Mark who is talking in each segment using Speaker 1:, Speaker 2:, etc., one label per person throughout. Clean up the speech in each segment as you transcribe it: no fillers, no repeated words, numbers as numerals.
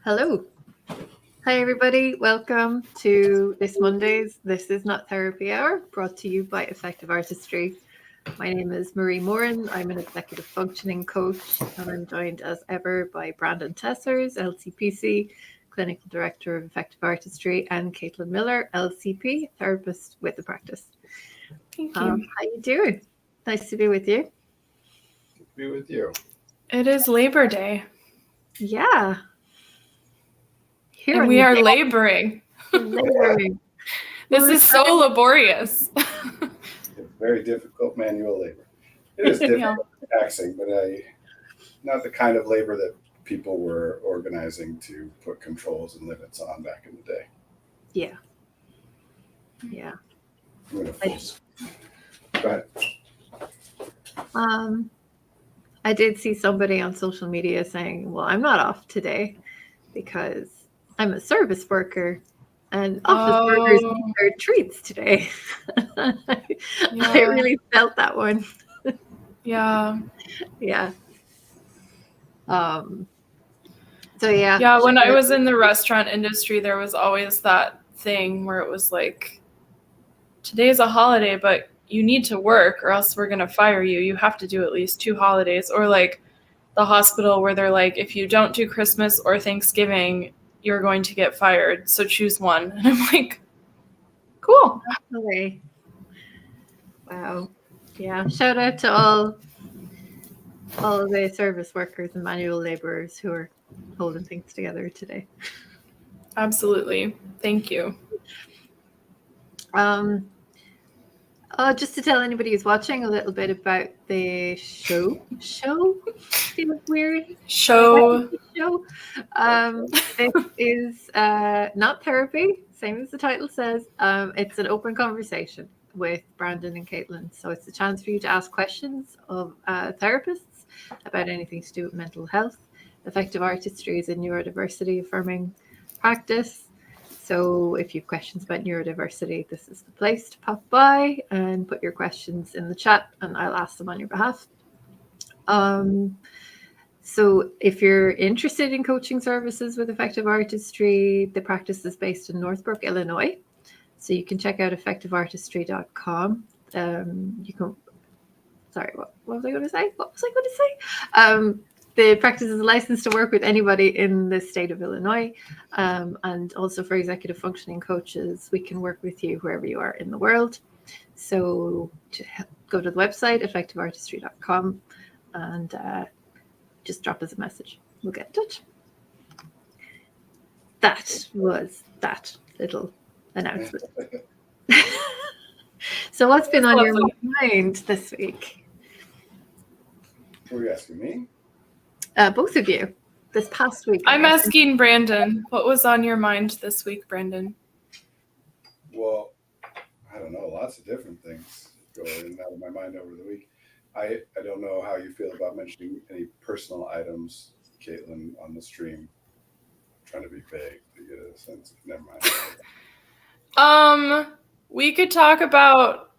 Speaker 1: Hello. Hi, everybody. Welcome to this Monday's This Is Not Therapy Hour, brought to you by Effective Artistry. My name is Marie Moran. I'm an executive functioning coach, and I'm joined as ever by Brandon Tessers, LCPC, Clinical Director of Effective Artistry, and Caitlin Miller, LCP, Therapist with the Practice.
Speaker 2: Thank you.
Speaker 1: How you doing? Nice to be with you.
Speaker 3: Good to be with you.
Speaker 2: It is Labor Day.
Speaker 1: Yeah.
Speaker 2: And we are laboring.
Speaker 1: Laboring.
Speaker 2: This is so laborious.
Speaker 3: Very difficult manual labor. It is difficult and taxing, but not the kind of labor that people were organizing to put controls and limits on back in the day.
Speaker 1: Yeah. Yeah.
Speaker 3: I'm gonna force. Go ahead.
Speaker 1: I did see somebody on social media saying, well, I'm not off today because I'm a service worker and office workers need their treats today. I really felt that one.
Speaker 2: Yeah.
Speaker 1: Yeah. So yeah.
Speaker 2: Yeah, when I was in the restaurant industry, there was always that thing where it was like, today's a holiday, but you need to work or else we're going to fire you. You have to do at least 2 holidays. Or like the hospital where they're like, if you don't do Christmas or Thanksgiving, you're going to get fired. So choose one. And I'm like, cool.
Speaker 1: Okay. Wow. Yeah. Shout out to all of the service workers and manual laborers who are holding things together today.
Speaker 2: Absolutely. Thank you.
Speaker 1: Just to tell anybody who's watching a little bit about the show. Feels weird.
Speaker 2: Show.
Speaker 1: It is not therapy, same as the title says. It's an open conversation with Brandon and Caitlin. So it's a chance for you to ask questions of therapists about anything to do with mental health. Effective Artistry is a neurodiversity affirming practice. So if you have questions about neurodiversity, this is the place to pop by and put your questions in the chat and I'll ask them on your behalf. So if you're interested in coaching services with Effective Artistry, the practice is based in Northbrook, Illinois. So you can check out effectiveartistry.com. You can, sorry, what was I going to say? The practice is licensed to work with anybody in the state of Illinois. And also for executive functioning coaches, we can work with you wherever you are in the world. So go to the website, effectiveartistry.com, and just drop us a message. We'll get in touch. That was that little announcement. So what's been on your mind this week?
Speaker 3: Were you asking me?
Speaker 1: Both of you, this past week.
Speaker 2: I'm asking Brandon. What was on your mind this week, Brandon?
Speaker 3: Well, I don't know. Lots of different things go in and out of my mind over the week. I don't know how you feel about mentioning any personal items, Caitlin, on the stream. I'm trying to be vague to get a sense. Never mind.
Speaker 2: We could talk about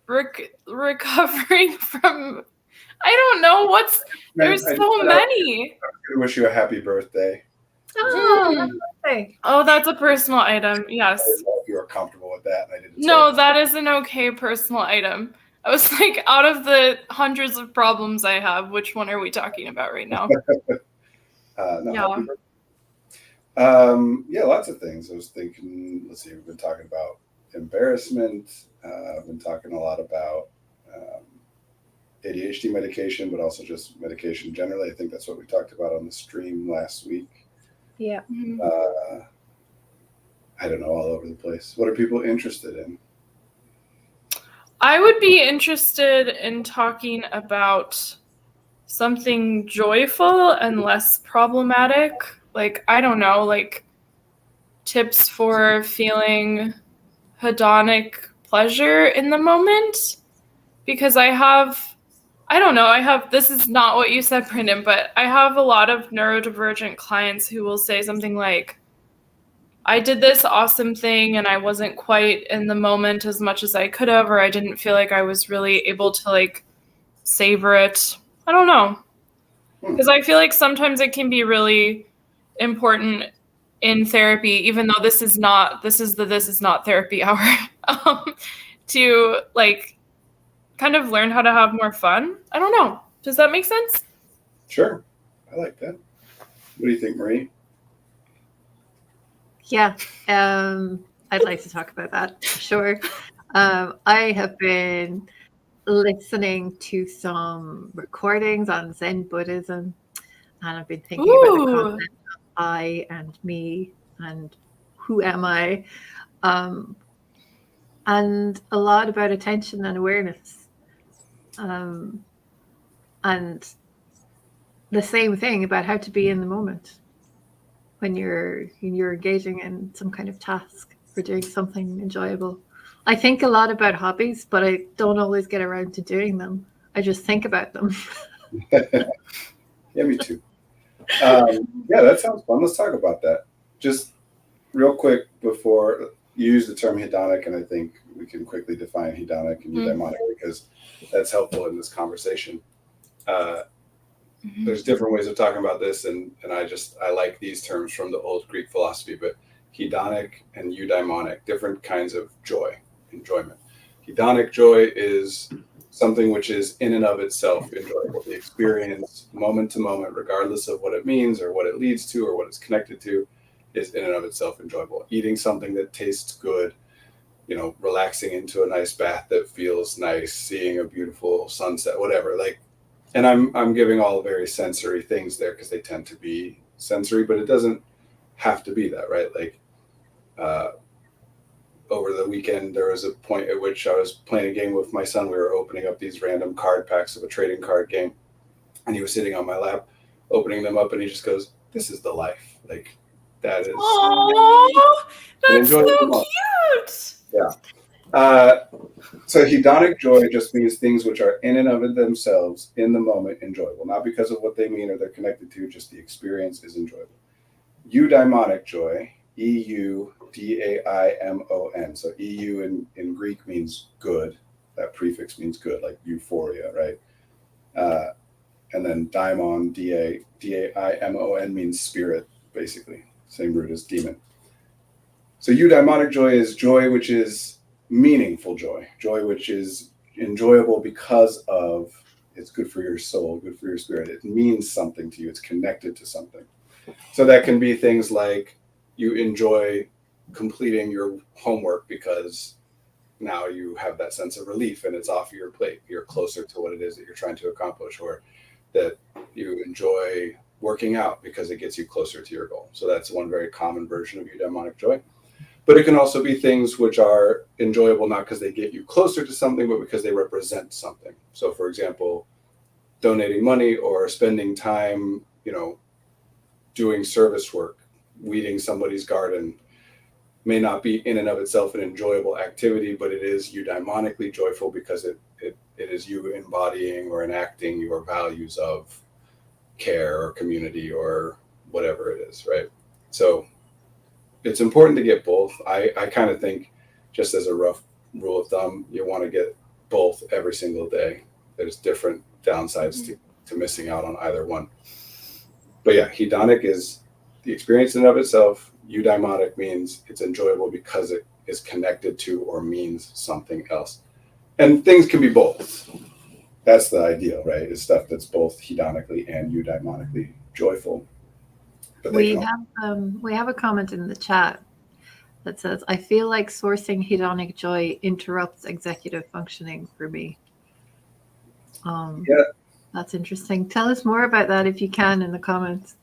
Speaker 2: recovering from. I don't know there's so many.
Speaker 3: I'm going to wish you a happy birthday.
Speaker 2: Oh, that's a personal item. Yes.
Speaker 3: I didn't know if you were comfortable with that. And I didn't.
Speaker 2: No, that is an okay personal item. I was like, out of the hundreds of problems I have, which one are we talking about right now?
Speaker 3: Yeah, lots of things. I was thinking, let's see, we've been talking about embarrassment. I've been talking a lot about ADHD medication, but also just medication generally. I think that's what we talked about on the stream last week.
Speaker 1: Yeah.
Speaker 3: I don't know, all over the place. What are people interested in?
Speaker 2: I would be interested in talking about something joyful and less problematic. Like, I don't know, like tips for feeling hedonic pleasure in the moment. Because this is not what you said, Brendan, but I have a lot of neurodivergent clients who will say something like, I did this awesome thing and I wasn't quite in the moment as much as I could have, or I didn't feel like I was really able to like savor it. I don't know. Because I feel like sometimes it can be really important in therapy, even though this is not therapy hour, to like kind of learn how to have more fun. I don't know. Does that make sense?
Speaker 3: Sure. I like that. What do you think, Marie?
Speaker 1: Yeah, I'd like to talk about that for sure. I have been listening to some recordings on Zen Buddhism, and I've been thinking about the concept of I and me and who am I, and a lot about attention and awareness, and the same thing about how to be in the moment when you're engaging in some kind of task or doing something enjoyable. I think a lot about hobbies, but I don't always get around to doing them. I just think about them.
Speaker 3: Yeah, me too. Yeah, that sounds fun. Let's talk about that. Just real quick before you use the term hedonic, and I think we can quickly define hedonic and eudaimonic because that's helpful in this conversation. There's different ways of talking about this, and I like these terms from the old Greek philosophy, but hedonic and eudaimonic, different kinds of enjoyment. Hedonic joy is something which is in and of itself enjoyable. The experience, moment to moment, regardless of what it means or what it leads to or what it's connected to, is in and of itself enjoyable. Eating something that tastes good, relaxing into a nice bath that feels nice, seeing a beautiful sunset, whatever. And I'm giving all very sensory things there because they tend to be sensory, but it doesn't have to be that, right? Over the weekend, there was a point at which I was playing a game with my son. We were opening up these random card packs of a trading card game, and he was sitting on my lap, opening them up, and he just goes, "This is the life." That is.
Speaker 2: Oh, that's so cute.
Speaker 3: Yeah. So hedonic joy just means things which are in and of themselves, in the moment, enjoyable. Not because of what they mean or they're connected to, just the experience is enjoyable. Eudaimonic joy, EUDAIMON. So EU in Greek means good. That prefix means good, like euphoria, right? And then daimon, DAIMON, means spirit, basically. Same root as demon. So eudaimonic joy is joy which is meaningful joy which is enjoyable because of it's good for your soul, good for your spirit. It means something to you. It's connected to something. So that can be things like you enjoy completing your homework because now you have that sense of relief and it's off your plate. You're closer to what it is that you're trying to accomplish, or that you enjoy working out because it gets you closer to your goal. So that's one very common version of eudaimonic joy. But it can also be things which are enjoyable not because they get you closer to something, but because they represent something. So, for example, donating money or spending time, doing service work, weeding somebody's garden may not be in and of itself an enjoyable activity, but it is eudaimonically joyful because it is you embodying or enacting your values of care or community or whatever it is, right? So it's important to get both. I kind of think, just as a rough rule of thumb, you want to get both every single day. There's different downsides to missing out on either one. But yeah, hedonic is the experience in and of itself. Eudaimonic means it's enjoyable because it is connected to or means something else. And things can be both. That's the ideal, right? It's stuff that's both hedonically and eudaimonically joyful.
Speaker 1: We have a comment in the chat that says, "I feel like sourcing hedonic joy interrupts executive functioning for me."
Speaker 3: Yeah,
Speaker 1: that's interesting. Tell us more about that if you can in the comments.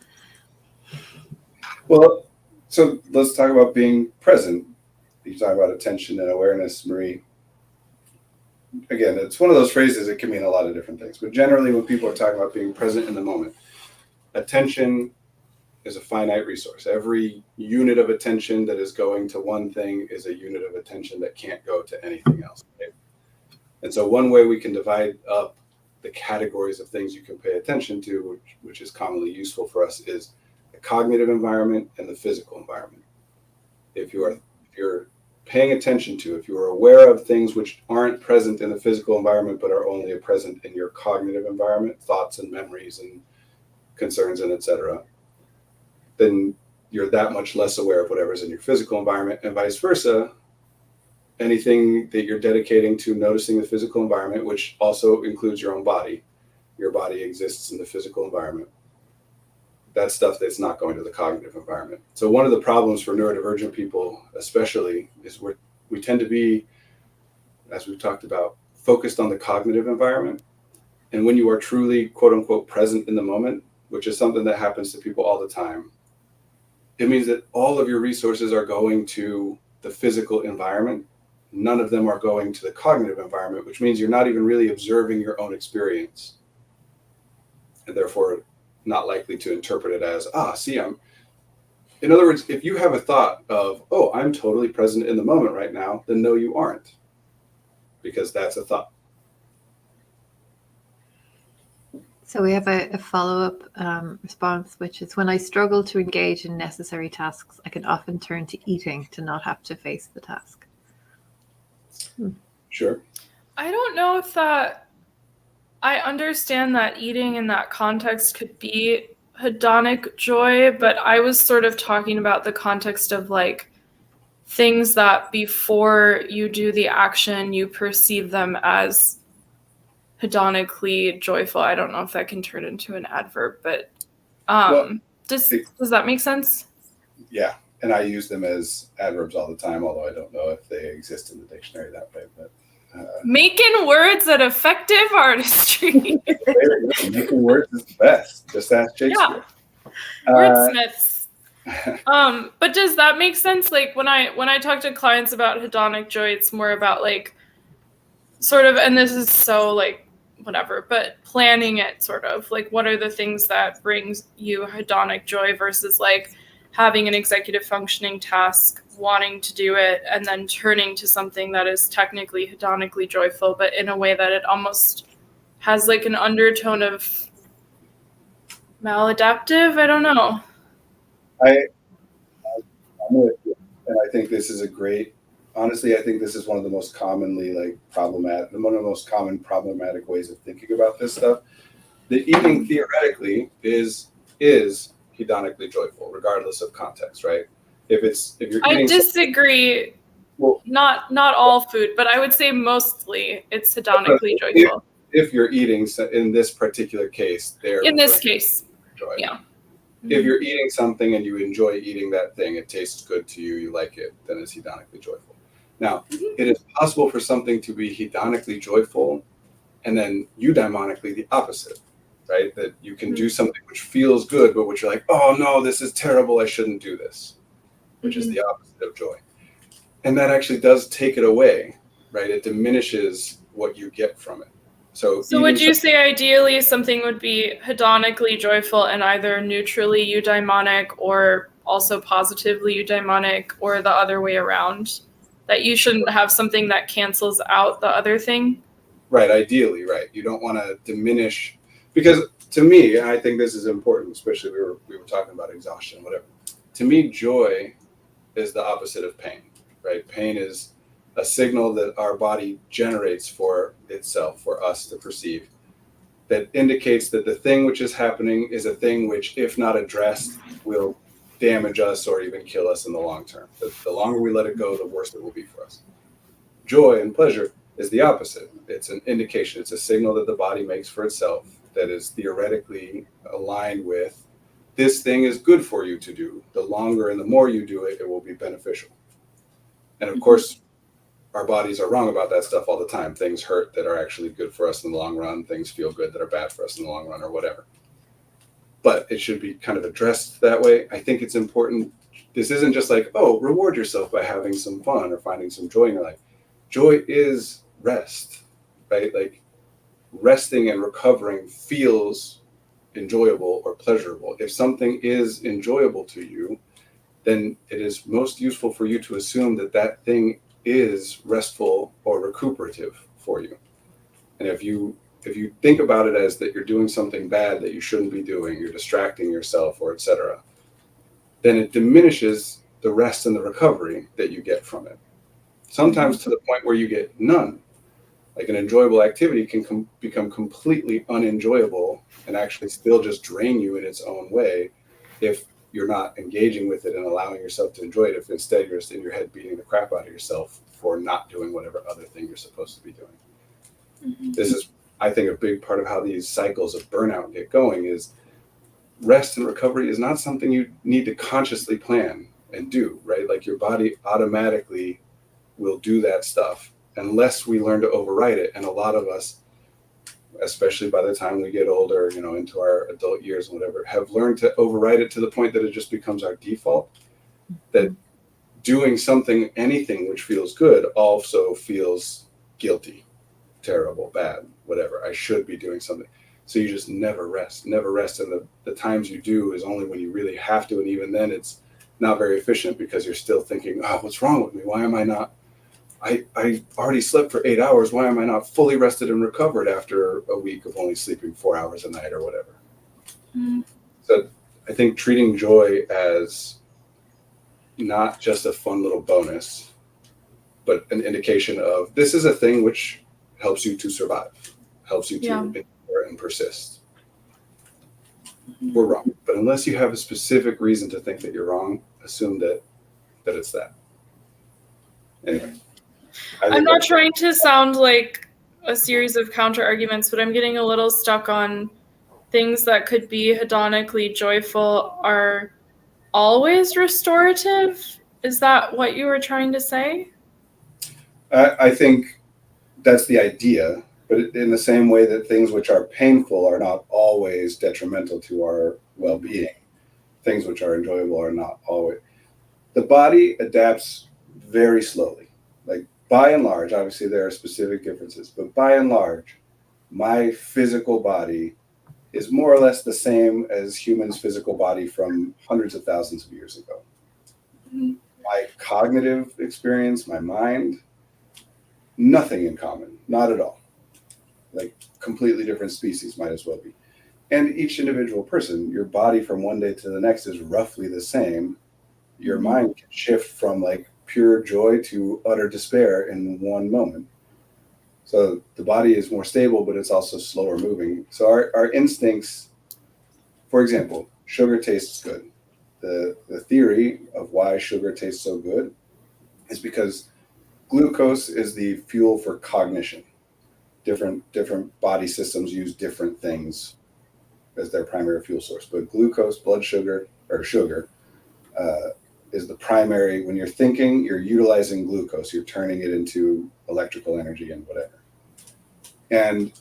Speaker 3: Well, so let's talk about being present. You talk about attention and awareness, Marie. Again, it's one of those phrases that can mean a lot of different things. But generally, when people are talking about being present in the moment, attention is a finite resource. Every unit of attention that is going to one thing is a unit of attention that can't go to anything else. Right? And so one way we can divide up the categories of things you can pay attention to, which is commonly useful for us, is the cognitive environment and the physical environment. If you're paying attention to, if you're aware of things which aren't present in the physical environment but are only present in your cognitive environment, thoughts and memories and concerns and etc., then you're that much less aware of whatever's in your physical environment, and vice versa. Anything that you're dedicating to noticing the physical environment, which also includes your own body, your body exists in the physical environment. That's stuff that's not going to the cognitive environment. So one of the problems for neurodivergent people, especially, is we tend to be, as we've talked about, focused on the cognitive environment. And when you are truly, quote unquote, present in the moment, which is something that happens to people all the time, it means that all of your resources are going to the physical environment. None of them are going to the cognitive environment, which means you're not even really observing your own experience. And therefore, not likely to interpret it as, in other words, if you have a thought of, oh, I'm totally present in the moment right now, then no, you aren't, because that's a thought.
Speaker 1: So we have a follow-up response, which is, when I struggle to engage in necessary tasks, I can often turn to eating to not have to face the task.
Speaker 3: Sure.
Speaker 2: I don't know if that, I understand that eating in that context could be hedonic joy, but I was sort of talking about the context of like things that before you do the action, you perceive them as hedonically joyful. I don't know if that can turn into an adverb, but does that make sense?
Speaker 3: Yeah, and I use them as adverbs all the time, although I don't know if they exist in the dictionary that way. But
Speaker 2: making words an effective artistry.
Speaker 3: Making words is the best. Just ask Shakespeare.
Speaker 2: Yeah. Wordsmiths. But does that make sense? Like when I talk to clients about hedonic joy, it's more about like sort of, and this is so like whatever, but planning it sort of like, what are the things that brings you hedonic joy versus like having an executive functioning task, wanting to do it, and then turning to something that is technically hedonically joyful, but in a way that it almost has like an undertone of maladaptive. I don't know.
Speaker 3: I'm with you, and I think this is honestly, I think this is one of the most commonly one of the most common problematic ways of thinking about this stuff. The eating theoretically is hedonically joyful, regardless of context, right? If you're eating,
Speaker 2: I disagree. Well, not all food, but I would say mostly it's hedonically joyful.
Speaker 3: If you're eating, in this particular case,
Speaker 2: in this case,
Speaker 3: joy.
Speaker 2: Yeah.
Speaker 3: If you're eating something and you enjoy eating that thing, it tastes good to you, you like it, then it's hedonically joyful. Now, it is possible for something to be hedonically joyful and then eudaimonically the opposite, right? That you can do something which feels good, but which you're like, oh no, this is terrible, I shouldn't do this, which is the opposite of joy. And that actually does take it away, right? It diminishes what you get from it. So
Speaker 2: would you say ideally something would be hedonically joyful and either neutrally eudaimonic or also positively eudaimonic, or the other way around? That you shouldn't have something that cancels out the other thing?
Speaker 3: Right, ideally, right. You don't want to diminish, because to me, and I think this is important, especially we were talking about exhaustion, whatever. To me, joy is the opposite of pain, right? Pain is a signal that our body generates for itself, for us to perceive, that indicates that the thing which is happening is a thing which, if not addressed, will damage us or even kill us in the long term. The longer we let it go, the worse it will be for us. Joy and pleasure is the opposite. It's an indication, it's a signal that the body makes for itself that is theoretically aligned with, this thing is good for you to do. The longer and the more you do it, it will be beneficial. And of course, our bodies are wrong about that stuff all the time. Things hurt that are actually good for us in the long run. Things feel good that are bad for us in the long run, or whatever. But it should be kind of addressed that way. I think it's important. This isn't just like, oh, reward yourself by having some fun or finding some joy in your life. Joy is rest, right? Like resting and recovering feels enjoyable or pleasurable. If something is enjoyable to you, then it is most useful for you to assume that that thing is restful or recuperative for you. And if you think about it as that you're doing something bad that you shouldn't be doing, you're distracting yourself or etc., then it diminishes the rest and the recovery that you get from it. Sometimes to the point where you get none. Like an enjoyable activity can become completely unenjoyable and actually still just drain you in its own way if you're not engaging with it and allowing yourself to enjoy it if instead you're just in your head beating the crap out of yourself for not doing whatever other thing you're supposed to be doing. Mm-hmm. This is, I think, a big part of how these cycles of burnout get going is rest and recovery is not something you need to consciously plan and do, right? Like your body automatically will do that stuff unless we learn to override it. And a lot of us, especially by the time we get older, into our adult years and whatever, have learned to override it to the point that it just becomes our default. That doing something, anything which feels good also feels guilty, terrible, bad, whatever. I should be doing something. So you just never rest. And the times you do is only when you really have to. And even then it's not very efficient because you're still thinking, oh, what's wrong with me? Why am I not? I already slept for 8 hours. Why am I not fully rested and recovered after a week of only sleeping 4 hours a night or whatever? Mm-hmm. So I think treating joy as not just a fun little bonus, but an indication of this is a thing which helps you to survive, helps you to endure and persist. Mm-hmm. We're wrong. But unless you have a specific reason to think that you're wrong, assume that it's that. Anyway.
Speaker 2: I'm not trying to sound like a series of counter arguments, but I'm getting a little stuck on things that could be hedonically joyful are always restorative. Is that what you were trying to say?
Speaker 3: I think that's the idea, but in the same way that things which are painful are not always detrimental to our well-being, things which are enjoyable are not always. The body adapts very slowly. Like, by and large, obviously there are specific differences, but by and large, my physical body is more or less the same as humans' physical body from hundreds of thousands of years ago. Mm-hmm. My cognitive experience, my mind, nothing in common, not at all. Like completely different species might as well be. And each individual person, your body from one day to the next is roughly the same. Your mm-hmm. mind can shift from like pure joy to utter despair in one moment. So the body is more stable, but it's also slower moving. So our instincts, for example, sugar tastes good. The theory of why sugar tastes so good is because glucose is the fuel for cognition. Different body systems use different things as their primary fuel source. But glucose, blood sugar, or sugar, is the primary. When you're thinking, you're utilizing glucose. You're turning it into electrical energy and whatever. And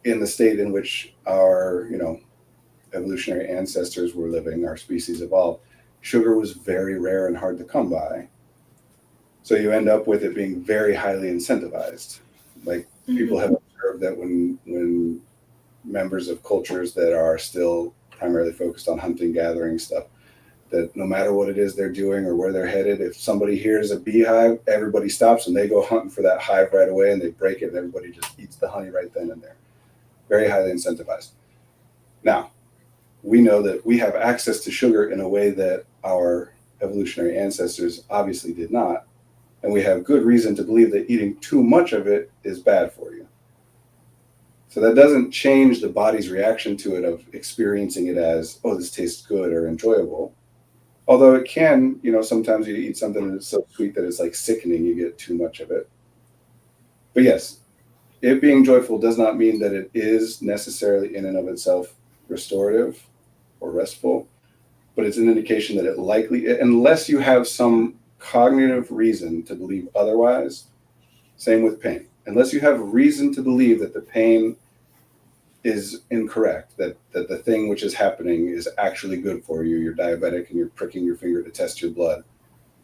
Speaker 3: in the state in which our, evolutionary ancestors were living, our species evolved, sugar was very rare and hard to come by. So you end up with it being very highly incentivized. Like mm-hmm. people have observed that when members of cultures that are still primarily focused on hunting, gathering stuff, that no matter what it is they're doing or where they're headed, if somebody hears a beehive, everybody stops and they go hunting for that hive right away and they break it and everybody just eats the honey right then and there. Very highly incentivized. Now, we know that we have access to sugar in a way that our evolutionary ancestors obviously did not. And we have good reason to believe that eating too much of it is bad for you. So that doesn't change the body's reaction to it of experiencing it as, oh, this tastes good or enjoyable. Although it can, sometimes you eat something that's so sweet that it's like sickening, you get too much of it. But yes, it being joyful does not mean that it is necessarily in and of itself restorative or restful, but it's an indication that it likely, unless you have some cognitive reason to believe otherwise, same with pain. Unless you have reason to believe that the pain is incorrect, that the thing which is happening is actually good for you, you're diabetic and you're pricking your finger to test your blood,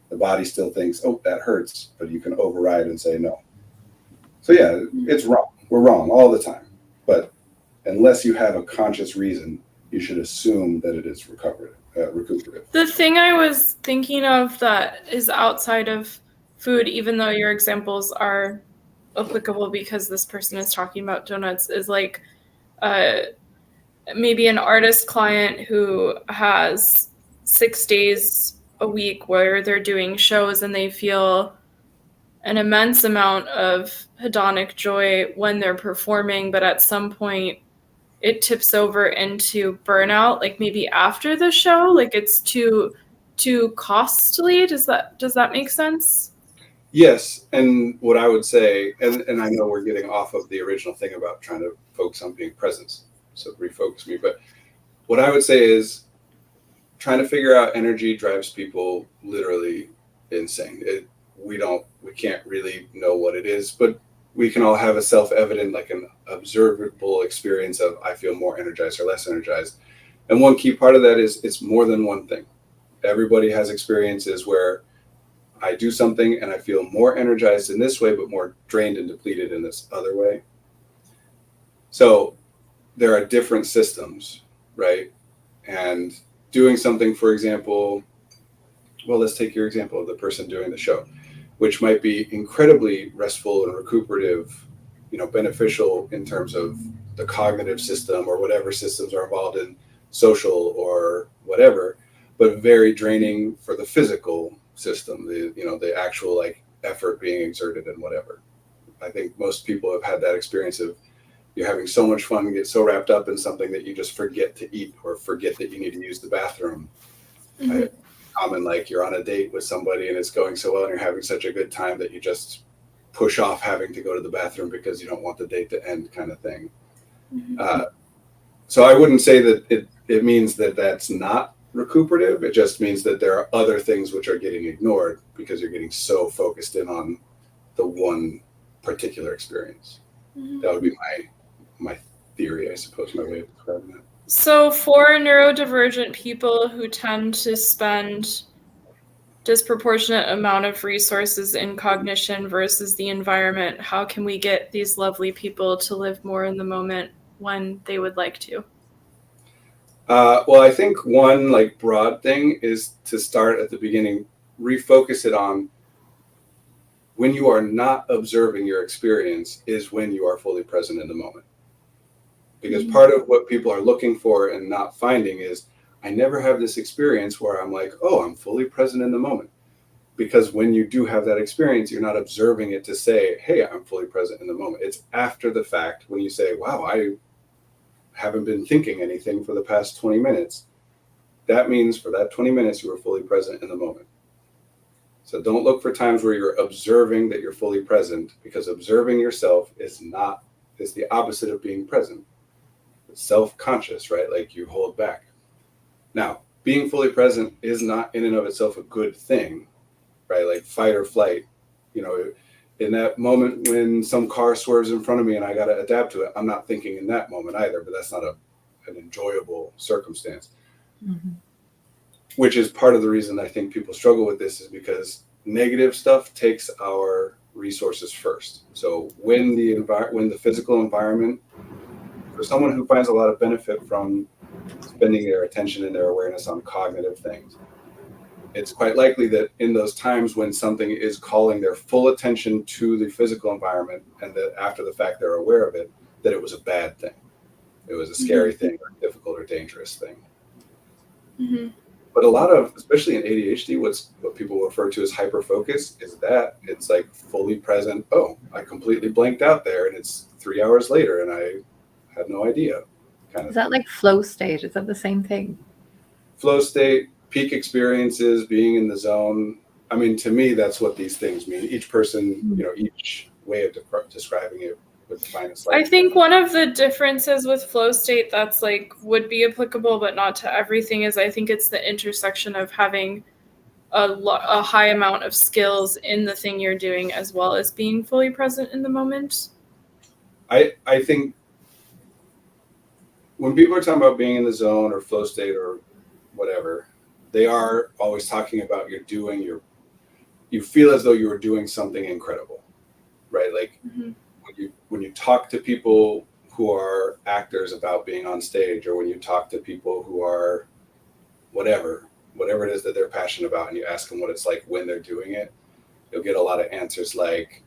Speaker 3: the body still thinks, oh, that hurts, but you can override and say no. So yeah, it's wrong. We're wrong all the time. But unless you have a conscious reason, you should assume that it is recuperative.
Speaker 2: The thing I was thinking of that is outside of food, even though your examples are applicable because this person is talking about donuts, is like maybe an artist client who has 6 days a week where they're doing shows and they feel an immense amount of hedonic joy when they're performing, but at some point it tips over into burnout, like maybe after the show, like it's too costly. Does that make sense?
Speaker 3: Yes, and what I would say, and I know we're getting off of the original thing about trying to focus on being present, so refocus me, but what I would say is trying to figure out energy drives people literally insane. We can't really know what it is, but we can all have a self-evident, like an observable experience of I feel more energized or less energized. And one key part of that is it's more than one thing. Everybody has experiences where I do something and I feel more energized in this way, but more drained and depleted in this other way. So there are different systems, right? And doing something, for example, well, let's take your example of the person doing the show, which might be incredibly restful and recuperative, beneficial in terms of the cognitive system or whatever systems are involved in social or whatever, but very draining for the physical system, the actual like effort being exerted and whatever. I think most people have had that experience of you're having so much fun and get so wrapped up in something that you just forget to eat or forget that you need to use the bathroom.
Speaker 2: Mm-hmm.
Speaker 3: Common, like you're on a date with somebody and it's going so well and you're having such a good time that you just push off having to go to the bathroom because you don't want the date to end, kind of thing.
Speaker 2: Mm-hmm.
Speaker 3: So I wouldn't say that it means that that's not recuperative. It just means that there are other things which are getting ignored because you're getting so focused in on the one particular experience.
Speaker 2: Mm-hmm.
Speaker 3: That would be my theory, I suppose, my way of describing that.
Speaker 2: So for neurodivergent people who tend to spend disproportionate amount of resources in cognition versus the environment, how can we get these lovely people to live more in the moment when they would like to?
Speaker 3: Well, I think one like broad thing is to start at the beginning, refocus it on when you are not observing your experience is when you are fully present in the moment. Because part of what people are looking for and not finding is, I never have this experience where I'm like, oh, I'm fully present in the moment. Because when you do have that experience, you're not observing it to say, hey, I'm fully present in the moment. It's after the fact when you say, wow, I haven't been thinking anything for the past 20 minutes. That means for that 20 minutes, you were fully present in the moment. So don't look for times where you're observing that you're fully present, because observing yourself is the opposite of being present. Self-conscious, right? Like you hold back. Now, being fully present is not in and of itself a good thing, right? Like fight or flight. In that moment when some car swerves in front of me and I got to adapt to it, I'm not thinking in that moment either, but that's not an enjoyable circumstance. Mm-hmm. Which is part of the reason I think people struggle with this, is because negative stuff takes our resources first. So when the physical environment, for someone who finds a lot of benefit from spending their attention and their awareness on cognitive things, it's quite likely that in those times when something is calling their full attention to the physical environment, and that after the fact they're aware of it, that it was a bad thing. It was a scary thing or difficult or dangerous thing. Mm-hmm. But a lot of, especially in ADHD, what people refer to as hyperfocus is that it's like fully present. Oh, I completely blanked out there and it's 3 hours later and I had no idea.
Speaker 1: Is that like flow state? Is that the same thing?
Speaker 3: Flow state, peak experiences, being in the zone. I mean, to me, that's what these things mean. Each person, each way of describing it would define it slightly.
Speaker 2: I think one of the differences with flow state that's like would be applicable, but not to everything, is I think it's the intersection of having a high amount of skills in the thing you're doing, as well as being fully present in the moment.
Speaker 3: I think when people are talking about being in the zone or flow state or whatever, they are always talking about you feel as though you were doing something incredible, right? Like when you talk to people who are actors about being on stage, or when you talk to people who are whatever it is that they're passionate about, and you ask them what it's like when they're doing it, you'll get a lot of answers like,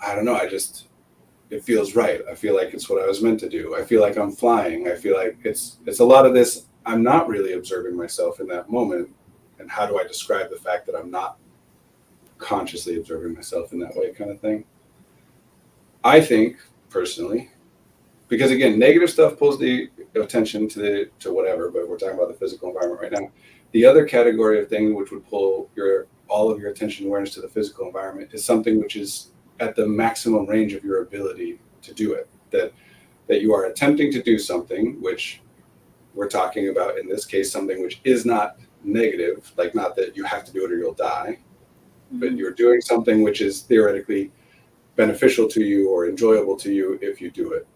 Speaker 3: I don't know, it feels right. I feel like it's what I was meant to do. I feel like I'm flying. I feel like it's a lot of this. I'm not really observing myself in that moment. And how do I describe the fact that I'm not consciously observing myself in that way, kind of thing? I think personally, because again, negative stuff pulls the attention to whatever, but we're talking about the physical environment right now. The other category of thing which would pull all of your attention and awareness to the physical environment is something which is at the maximum range of your ability to do it. That you are attempting to do something which we're talking about in this case, something which is not negative, like not that you have to do it or you'll die, but you're doing something which is theoretically beneficial to you or enjoyable to you if you do it.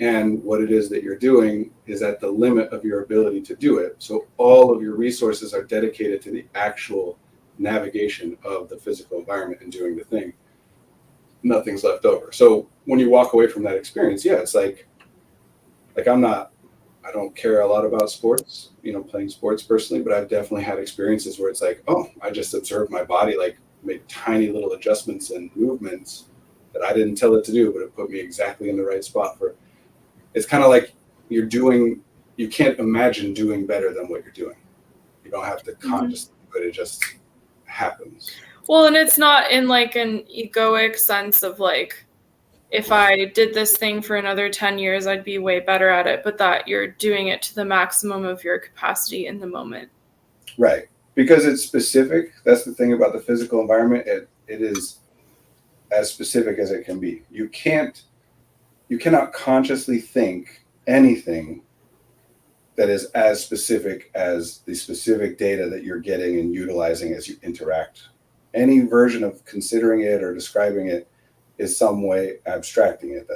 Speaker 3: And what it is that you're doing is at the limit of your ability to do it. So all of your resources are dedicated to the actual navigation of the physical environment and doing the thing. Nothing's left over. So when you walk away from that experience, yeah, it's like I don't care a lot about sports, playing sports personally, but I've definitely had experiences where it's like, oh, I just observed my body, like make tiny little adjustments and movements that I didn't tell it to do, but it put me exactly in the right spot for. It's kind of like you can't imagine doing better than what you're doing. You don't have to consciously, but it just happens.
Speaker 2: Well, and it's not in like an egoic sense of like, if I did this thing for another 10 years, I'd be way better at it, but that you're doing it to the maximum of your capacity in the moment.
Speaker 3: Right. Because it's specific. That's the thing about the physical environment. It is as specific as it can be. You cannot consciously think anything that is as specific as the specific data that you're getting and utilizing as you interact. Any version of considering it or describing it is some way abstracting it.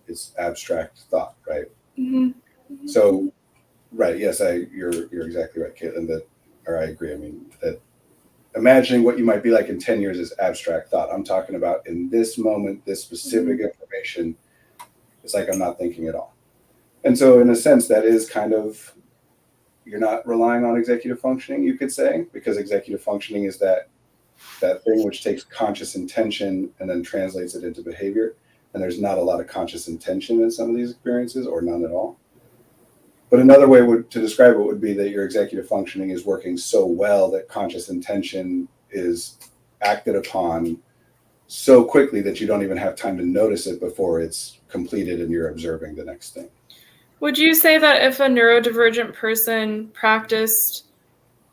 Speaker 3: It's abstract thought, right?
Speaker 2: Mm-hmm.
Speaker 3: So, right, yes, you're exactly right, Caitlin. I agree. I mean, that imagining what you might be like in 10 years is abstract thought. I'm talking about in this moment, this specific information. It's like I'm not thinking at all. And so in a sense, that is kind of, you're not relying on executive functioning, you could say, because executive functioning is that thing which takes conscious intention and then translates it into behavior. And there's not a lot of conscious intention in some of these experiences, or none at all. But another way to describe it would be that your executive functioning is working so well that conscious intention is acted upon so quickly that you don't even have time to notice it before it's completed and you're observing the next thing.
Speaker 2: Would you say that if a neurodivergent person practiced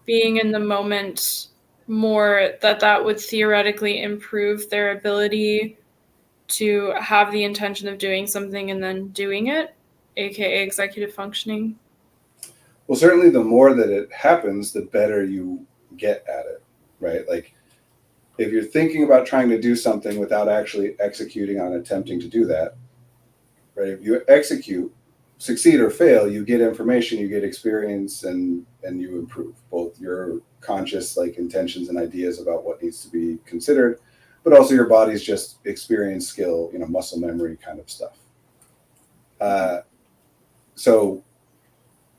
Speaker 2: being in the moment more, that would theoretically improve their ability to have the intention of doing something and then doing it, aka executive functioning?
Speaker 3: Well, certainly the more that it happens, the better you get at it, right? Like if you're thinking about trying to do something without actually executing on attempting to do that, right? If you execute, succeed or fail, you get information, you get experience, and you improve both your conscious intentions and ideas about what needs to be considered, but also your body's just experience, skill, muscle memory kind of stuff. So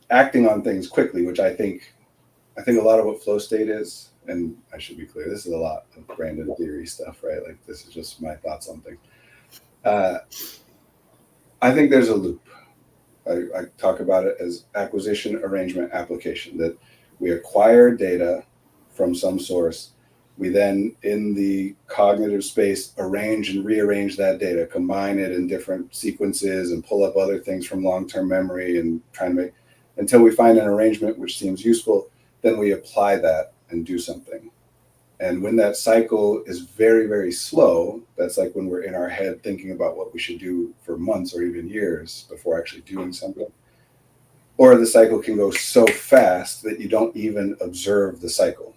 Speaker 3: acting on things quickly, which I think a lot of what flow state is, and I should be clear, this is a lot of Brandon theory stuff, right? Like this is just my thoughts on things. I think there's a loop. I talk about it as acquisition, arrangement, application, that we acquire data from some source. We then, in the cognitive space, arrange and rearrange that data, combine it in different sequences and pull up other things from long-term memory and try and make, until we find an arrangement which seems useful, then we apply that and do something. And when that cycle is very, very slow, that's like when we're in our head thinking about what we should do for months or even years before actually doing something. Or the cycle can go so fast that you don't even observe the cycle.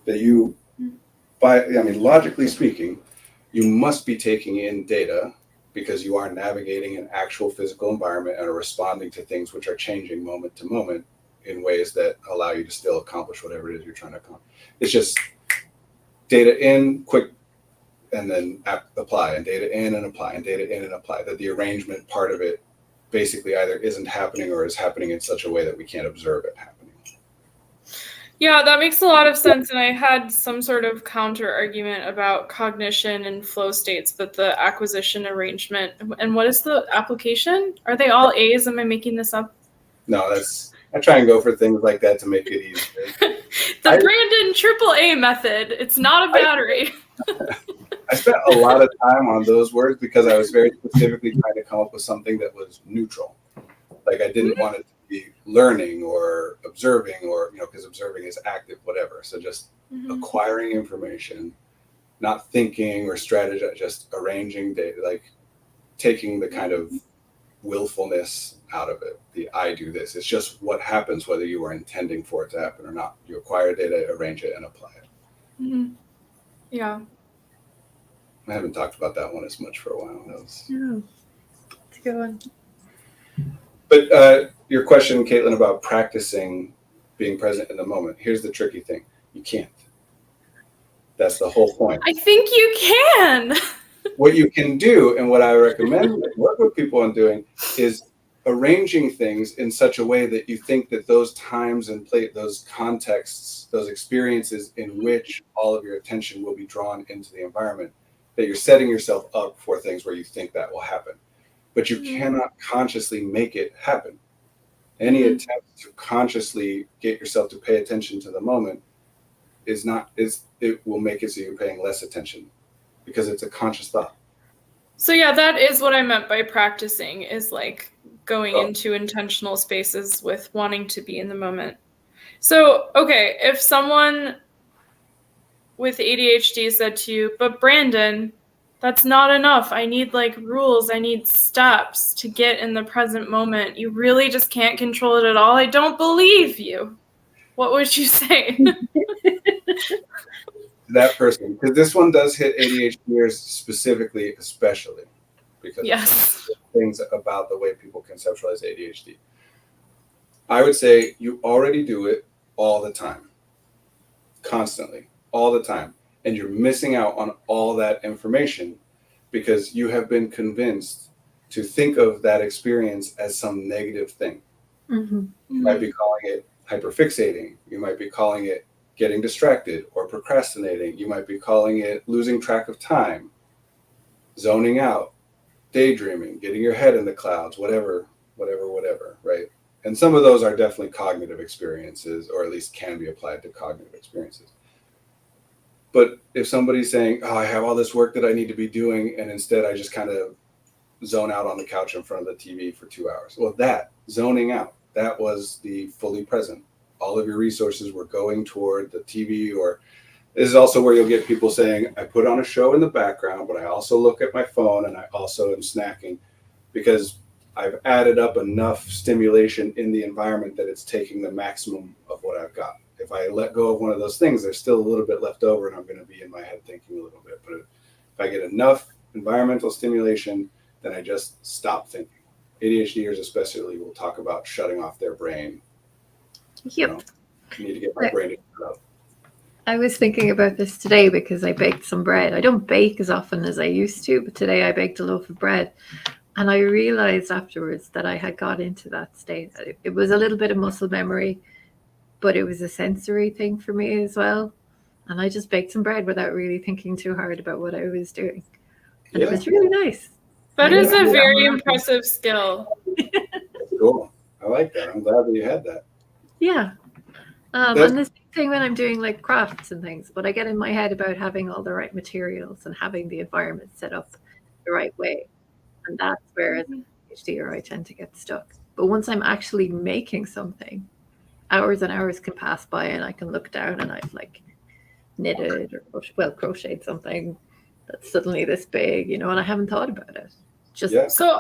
Speaker 3: That logically speaking, you must be taking in data because you are navigating an actual physical environment and are responding to things which are changing moment to moment in ways that allow you to still accomplish whatever it is you're trying to accomplish. It's just data in, quick, and then apply, and data in and apply, and data in and apply. That the arrangement part of it basically either isn't happening or is happening in such a way that we can't observe it happening.
Speaker 2: Yeah, that makes a lot of sense. And I had some sort of counter argument about cognition and flow states, but the acquisition, arrangement, and what is the application? Are they all A's? Am I making this up?
Speaker 3: No, I try and go for things like that to make it easier.
Speaker 2: Brandon AAA method. It's not a battery.
Speaker 3: I spent a lot of time on those words because I was very specifically trying to come up with something that was neutral. Like I didn't want it to be learning or observing or, because observing is active, whatever. So just acquiring information, not thinking or strategizing, just arranging data, like taking the kind of willfulness out of it. The I do this. It's just what happens whether you are intending for it to happen or not. You acquire data, arrange it, and apply it.
Speaker 2: Yeah.
Speaker 3: I haven't talked about that one as much for a while.
Speaker 1: It's a good one.
Speaker 3: But your question, Caitlin, about practicing being present in the moment. Here's the tricky thing. You can't. That's the whole point.
Speaker 2: I think you can.
Speaker 3: What you can do, and what I recommend work with people on doing, is arranging things in such a way that you think that those times and those contexts, those experiences in which all of your attention will be drawn into the environment, that you're setting yourself up for things where you think that will happen. But you cannot consciously make it happen. Any attempt to consciously get yourself to pay attention to the moment it will make it so you're paying less attention because it's a conscious thought.
Speaker 2: So yeah, that is what I meant by practicing, is like going into intentional spaces with wanting to be in the moment. So, okay, if someone with ADHD said to you, but Brandon, that's not enough. I need like rules. I need steps to get in the present moment. You really just can't control it at all. I don't believe you. What would you say?
Speaker 3: That person, because this one does hit ADHDers specifically, especially because things about the way people conceptualize ADHD. I would say you already do it all the time, constantly, all the time. And you're missing out on all that information because you have been convinced to think of that experience as some negative thing. You might be calling it hyperfixating. You might be calling it getting distracted or procrastinating. You might be calling it losing track of time, zoning out, daydreaming, getting your head in the clouds, whatever, right? And some of those are definitely cognitive experiences, or at least can be applied to cognitive experiences. But if somebody's saying, oh, I have all this work that I need to be doing, and instead I just kind of zone out on the couch in front of the TV for 2 hours. Well, that zoning out, that was the fully present. All of your resources were going toward the TV, or this is also where you'll get people saying, I put on a show in the background, but I also look at my phone and I also am snacking because I've added up enough stimulation in the environment that it's taking the maximum of what I've got. If I let go of one of those things, there's still a little bit left over and I'm going to be in my head thinking a little bit. But if I get enough environmental stimulation, then I just stop thinking. ADHDers especially will talk about shutting off their brain.
Speaker 1: Yep.
Speaker 3: I need to get my brain to shut up.
Speaker 1: I was thinking about this today because I baked some bread. I don't bake as often as I used to, but today I baked a loaf of bread. And I realized afterwards that I had got into that state. It was a little bit of muscle memory, but it was a sensory thing for me as well. And I just baked some bread without really thinking too hard about what I was doing. And it was really nice.
Speaker 2: That is a very impressive skill.
Speaker 3: Cool. I like that. I'm glad that you had that.
Speaker 1: Yeah. And this thing when I'm doing like crafts and things, but I get in my head about having all the right materials and having the environment set up the right way. And that's where as a PhD I tend to get stuck. But once I'm actually making something, hours and hours can pass by and I can look down and I've like knitted or crocheted something that's suddenly this big, and I haven't thought about it.
Speaker 2: So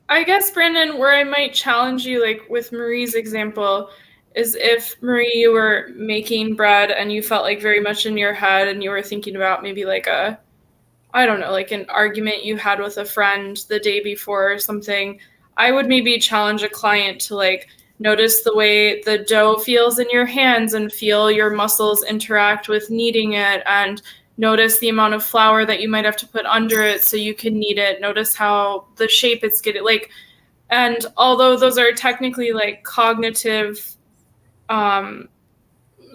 Speaker 2: I guess, Brandon, where I might challenge you, like with Marie's example, is if, Marie, you were making bread and you felt like very much in your head and you were thinking about maybe like an argument you had with a friend the day before or something, I would maybe challenge a client to like notice the way the dough feels in your hands and feel your muscles interact with kneading it, and notice the amount of flour that you might have to put under it so you can knead it. Notice how the shape it's getting, like, and although those are technically like cognitive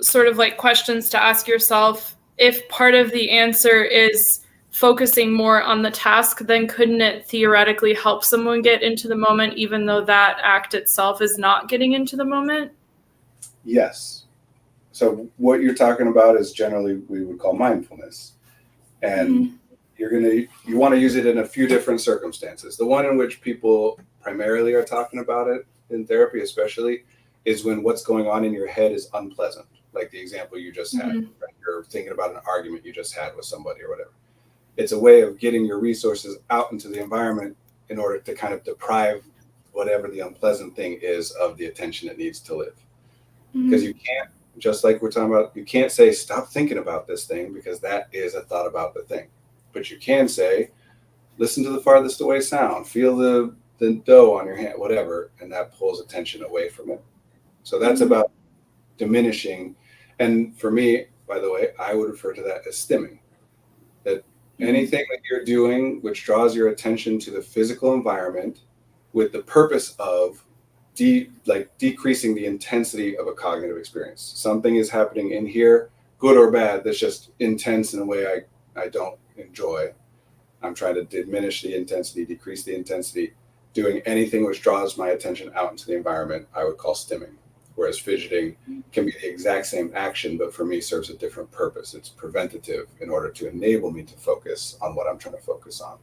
Speaker 2: sort of like questions to ask yourself, if part of the answer is focusing more on the task, then couldn't it theoretically help someone get into the moment, even though that act itself is not getting into the moment?
Speaker 3: Yes. So what you're talking about is generally we would call mindfulness. And you want to use it in a few different circumstances. The one in which people primarily are talking about it in therapy, especially, is when what's going on in your head is unpleasant. Like the example you just had, right? You're thinking about an argument you just had with somebody or whatever. It's a way of getting your resources out into the environment in order to kind of deprive whatever the unpleasant thing is of the attention it needs to live. Because you can't, just like we're talking about, you can't say, stop thinking about this thing, because that is a thought about the thing. But you can say, listen to the farthest away sound, feel the dough on your hand, whatever, and that pulls attention away from it. So that's about diminishing. And for me, by the way, I would refer to that as stimming. That anything that you're doing which draws your attention to the physical environment with the purpose of decreasing the intensity of a cognitive experience. Something is happening in here, good or bad, that's just intense in a way I don't enjoy. I'm trying to diminish the intensity, decrease the intensity. Doing anything which draws my attention out into the environment, I would call stimming. Whereas fidgeting can be the exact same action, but for me serves a different purpose. It's preventative in order to enable me to focus on what I'm trying to focus on.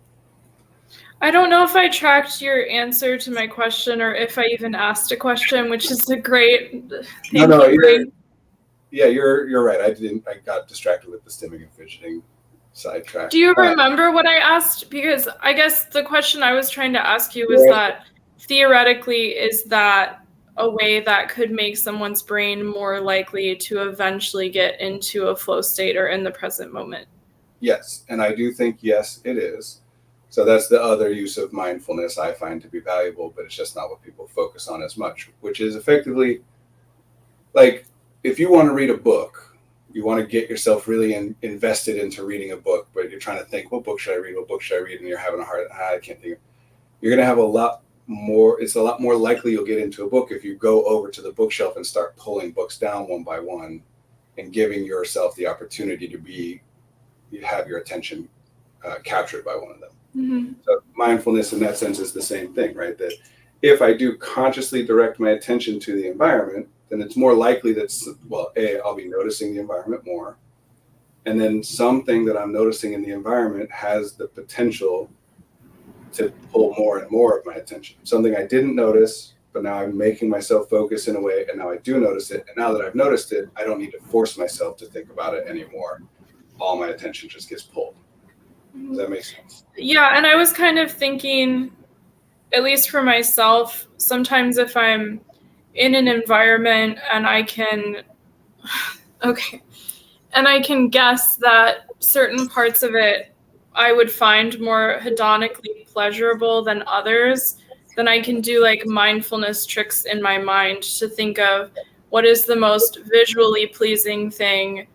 Speaker 2: I don't know if I tracked your answer to my question or if I even asked a question, which is a great.
Speaker 3: You're right. I got distracted with the stimming and fidgeting sidetrack.
Speaker 2: Do you remember what I asked? Because I guess the question I was trying to ask you was that theoretically, is that a way that could make someone's brain more likely to eventually get into a flow state or in the present moment?
Speaker 3: Yes, and I do think, yes, it is. So that's the other use of mindfulness I find to be valuable, but it's just not what people focus on as much, which is effectively, like, if you want to read a book, you want to get yourself really invested into reading a book, but you're trying to think, what book should I read? What book should I read? And you're having a hard, I can't think of. You're going to have it's a lot more likely you'll get into a book if you go over to the bookshelf and start pulling books down one by one and giving yourself the opportunity to have your attention captured by one of them. So mindfulness in that sense is the same thing, right? That if I do consciously direct my attention to the environment, then it's more likely that, well, I'll be noticing the environment more. And then something that I'm noticing in the environment has the potential to pull more and more of my attention. Something I didn't notice, but now I'm making myself focus in a way, and now I do notice it. And now that I've noticed it, I don't need to force myself to think about it anymore. All my attention just gets pulled. Does that make sense?
Speaker 2: Yeah, and I was kind of thinking, at least for myself, sometimes if I'm in an environment and I can guess that certain parts of it I would find more hedonically pleasurable than others, then I can do like mindfulness tricks in my mind to think of what is the most visually pleasing thing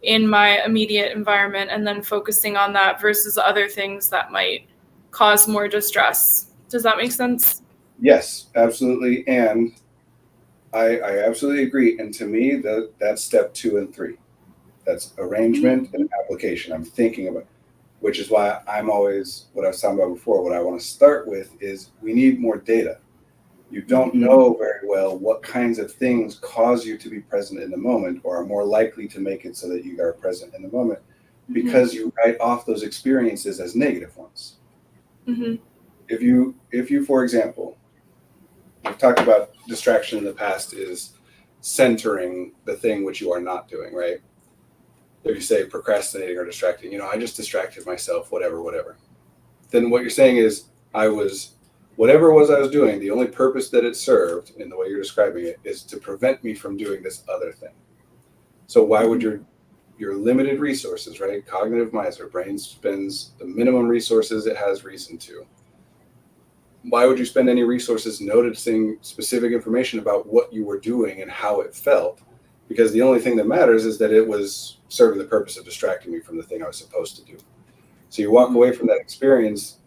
Speaker 2: in my immediate environment, and then focusing on that versus other things that might cause more distress. Does that make sense?
Speaker 3: Yes, absolutely. And I absolutely agree. And to me, that's step 2 and 3. That's arrangement and application. I'm thinking about, which is why I'm always, what I was talking about before, what I want to start with is we need more data. You don't know very well what kinds of things cause you to be present in the moment or are more likely to make it so that you are present in the moment because you write off those experiences as negative ones. If you, for example, we've talked about distraction in the past is centering the thing which you are not doing, right? If you say procrastinating or distracting, I just distracted myself, whatever. Then what you're saying is whatever it was I was doing, the only purpose that it served in the way you're describing it is to prevent me from doing this other thing. So why would your limited resources, right? Cognitive miser, brain spends the minimum resources it has reason to. Why would you spend any resources noticing specific information about what you were doing and how it felt? Because the only thing that matters is that it was serving the purpose of distracting me from the thing I was supposed to do. So you walk away from that experience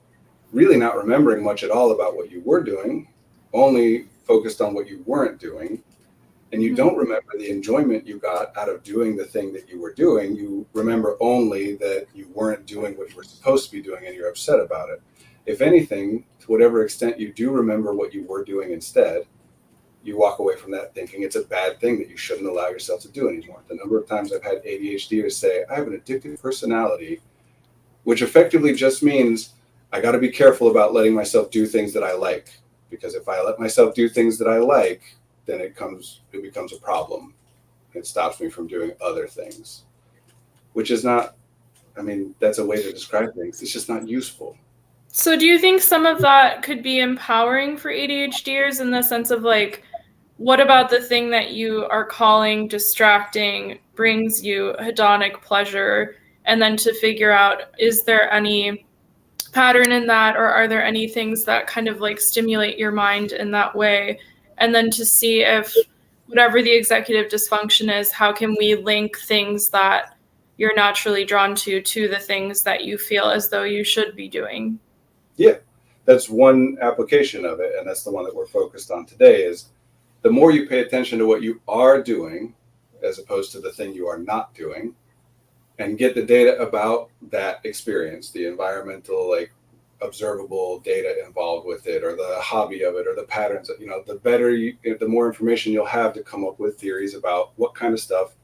Speaker 3: really not remembering much at all about what you were doing, only focused on what you weren't doing. And you don't remember the enjoyment you got out of doing the thing that you were doing. You remember only that you weren't doing what you were supposed to be doing and you're upset about it. If anything, to whatever extent you do remember what you were doing instead, you walk away from that thinking it's a bad thing that you shouldn't allow yourself to do anymore. The number of times I've had ADHDers say, I have an addictive personality, which effectively just means I got to be careful about letting myself do things that I like, because if I let myself do things that I like, then it becomes a problem. It stops me from doing other things, which is not, I mean, that's a way to describe things. It's just not useful.
Speaker 2: So do you think some of that could be empowering for ADHDers in the sense of like, what about the thing that you are calling distracting brings you hedonic pleasure? And then to figure out, is there any pattern in that, or are there any things that kind of like stimulate your mind in that way? And then to see if whatever the executive dysfunction is, how can we link things that you're naturally drawn to the things that you feel as though you should be doing?
Speaker 3: Yeah, that's one application of it, and that's the one that we're focused on today. Is the more you pay attention to what you are doing as opposed to the thing you are not doing, and get the data about that experience, the environmental, like observable data involved with it, or the hobby of it, or the patterns, the more information you'll have to come up with theories about what kind of stuff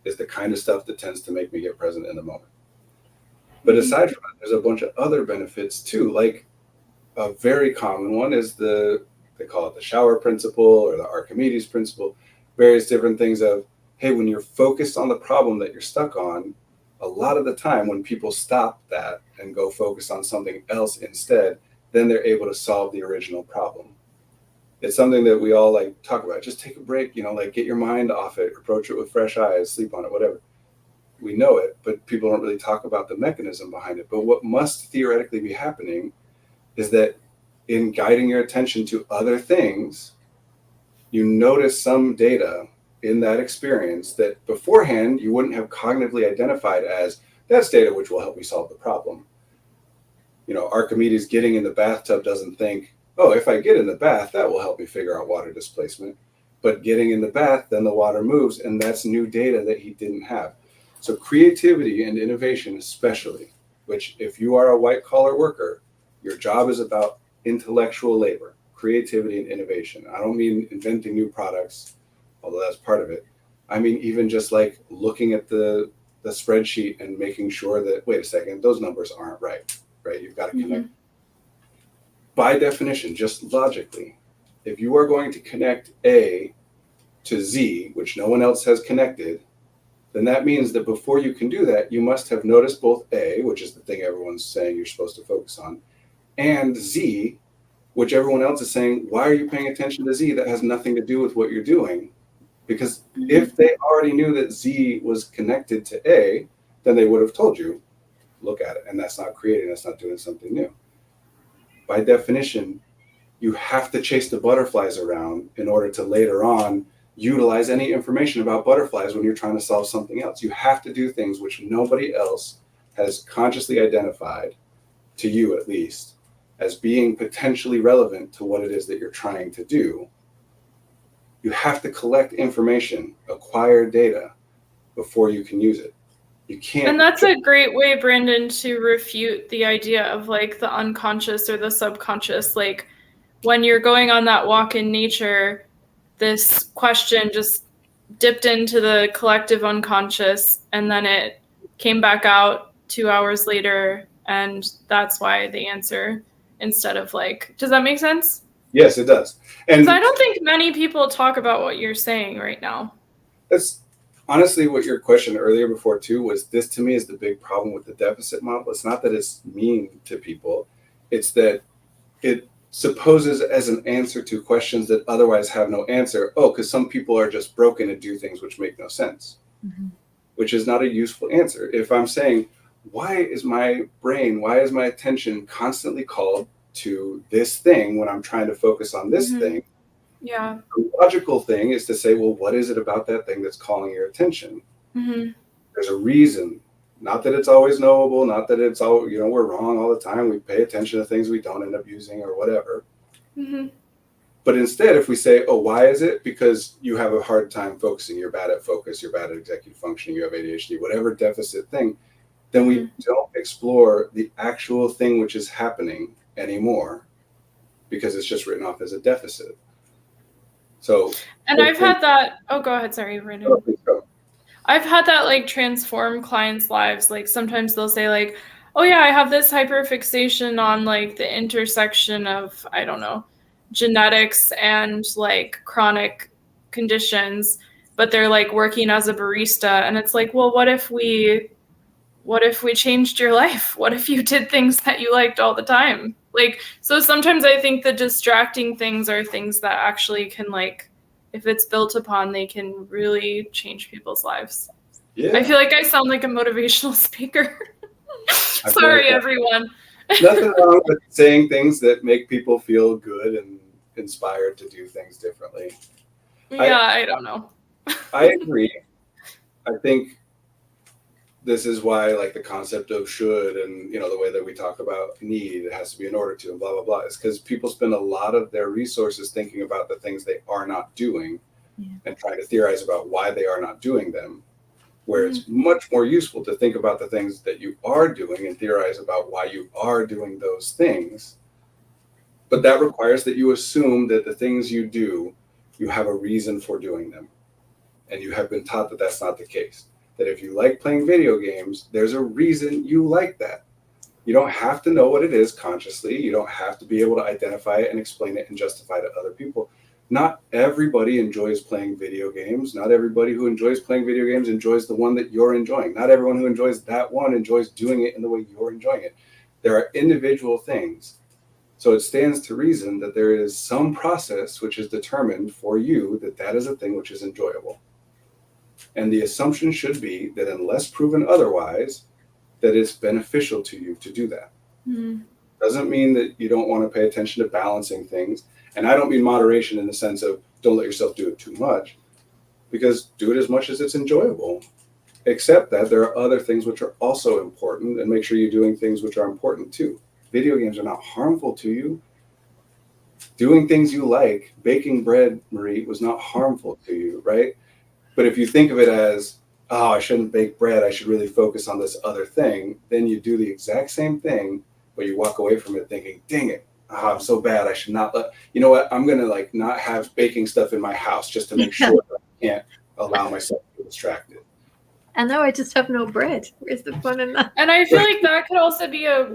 Speaker 3: is the kind of stuff that tends to make me get present in the moment. But aside from that, there's a bunch of other benefits too. Like a very common one is they call it the shower principle or the Archimedes principle, various different things of, hey, when you're focused on the problem that you're stuck on, a lot of the time when people stop that and go focus on something else instead, then they're able to solve the original problem. It's something that we all like talk about. Just take a break, like get your mind off it, approach it with fresh eyes, sleep on it, whatever. We know it, but people don't really talk about the mechanism behind it. But what must theoretically be happening is that in guiding your attention to other things, you notice some data in that experience that beforehand you wouldn't have cognitively identified as that's data which will help me solve the problem. Archimedes getting in the bathtub doesn't think, oh, if I get in the bath, that will help me figure out water displacement. But getting in the bath, then the water moves, and that's new data that he didn't have. So creativity and innovation especially, which if you are a white collar worker, your job is about intellectual labor, creativity and innovation. I don't mean inventing new products, although that's part of it. I mean, even just like looking at the spreadsheet and making sure that, wait a second, those numbers aren't right? You've got to connect. By definition, just logically, if you are going to connect A to Z, which no one else has connected, then that means that before you can do that, you must have noticed both A, which is the thing everyone's saying you're supposed to focus on, and Z, which everyone else is saying, why are you paying attention to Z? That has nothing to do with what you're doing. Because if they already knew that Z was connected to A, then they would have told you, look at it. And that's not creating, that's not doing something new. By definition, you have to chase the butterflies around in order to later on utilize any information about butterflies when you're trying to solve something else. You have to do things which nobody else has consciously identified, to you at least, as being potentially relevant to what it is that you're trying to do. You have to collect information, acquire data before you can use it. You can't.
Speaker 2: And that's a great way, Brandon, to refute the idea of like the unconscious or the subconscious. Like when you're going on that walk in nature, this question just dipped into the collective unconscious and then it came back out 2 hours later. And that's why the answer, instead of like, does that make sense?
Speaker 3: Yes, it does. And
Speaker 2: I don't think many people talk about what you're saying right now.
Speaker 3: That's honestly what your question earlier before too was. This to me is the big problem with the deficit model. It's not that it's mean to people. It's that it supposes as an answer to questions that otherwise have no answer. Oh, because some people are just broken and do things which make no sense, which is not a useful answer. If I'm saying, why is my attention constantly called to this thing when I'm trying to focus on this thing?
Speaker 2: Yeah.
Speaker 3: The logical thing is to say, well, what is it about that thing that's calling your attention? There's a reason. Not that it's always knowable, not that it's all, we're wrong all the time. We pay attention to things we don't end up using or whatever. But instead, if we say, oh, why is it? Because you have a hard time focusing, you're bad at focus, you're bad at executive functioning, you have ADHD, whatever deficit thing, then we don't explore the actual thing which is happening anymore because it's just written off as a deficit. So,
Speaker 2: and I've had that. Oh, go ahead. Sorry, Brandon.
Speaker 3: Oh, please go.
Speaker 2: I've had that like transform clients' lives. Like sometimes they'll say like, oh yeah, I have this hyperfixation on like the intersection of, I don't know, genetics and like chronic conditions, but they're like working as a barista. And it's like, well, what if we changed your life? What if you did things that you liked all the time? Like, so sometimes I think the distracting things are things that actually can, like, if it's built upon, they can really change people's lives.
Speaker 3: Yeah.
Speaker 2: I feel like I sound like a motivational speaker. Sorry, everyone.
Speaker 3: Nothing wrong with saying things that make people feel good and inspired to do things differently.
Speaker 2: Yeah, I don't know.
Speaker 3: I agree. I think this is why, like, the concept of should and, you know, the way that we talk about need, it has to be in order to and blah, blah, blah, is because people spend a lot of their resources thinking about the things they are not doing and trying to theorize about why they are not doing them, where it's much more useful to think about the things that you are doing and theorize about why you are doing those things. But that requires that you assume that the things you do, you have a reason for doing them. And you have been taught that that's not the case. That if you like playing video games, there's a reason you like that. You don't have to know what it is consciously. You don't have to be able to identify it and explain it and justify it to other people. Not everybody enjoys playing video games. Not everybody who enjoys playing video games enjoys the one that you're enjoying. Not everyone who enjoys that one enjoys doing it in the way you're enjoying it. There are individual things. So it stands to reason that there is some process which is determined for you that that is a thing which is enjoyable. And the assumption should be that unless proven otherwise, that it's beneficial to you to do that. Doesn't mean that you don't want to pay attention to balancing things. And I don't mean moderation in the sense of don't let yourself do it too much, because do it as much as it's enjoyable. Except that there are other things which are also important, and make sure you're doing things which are important too. Video games are not harmful to you. Doing things you like, baking bread, Marie, was not harmful to you, right? But if you think of it as, oh, I shouldn't bake bread, I should really focus on this other thing, then you do the exact same thing, but you walk away from it thinking, dang it, oh, I'm so bad, I should not you know what, I'm going to like not have baking stuff in my house just to make sure that I can't allow myself to get distracted.
Speaker 1: And now I just have no bread. Where's the fun in that?
Speaker 2: And I feel like that could also be a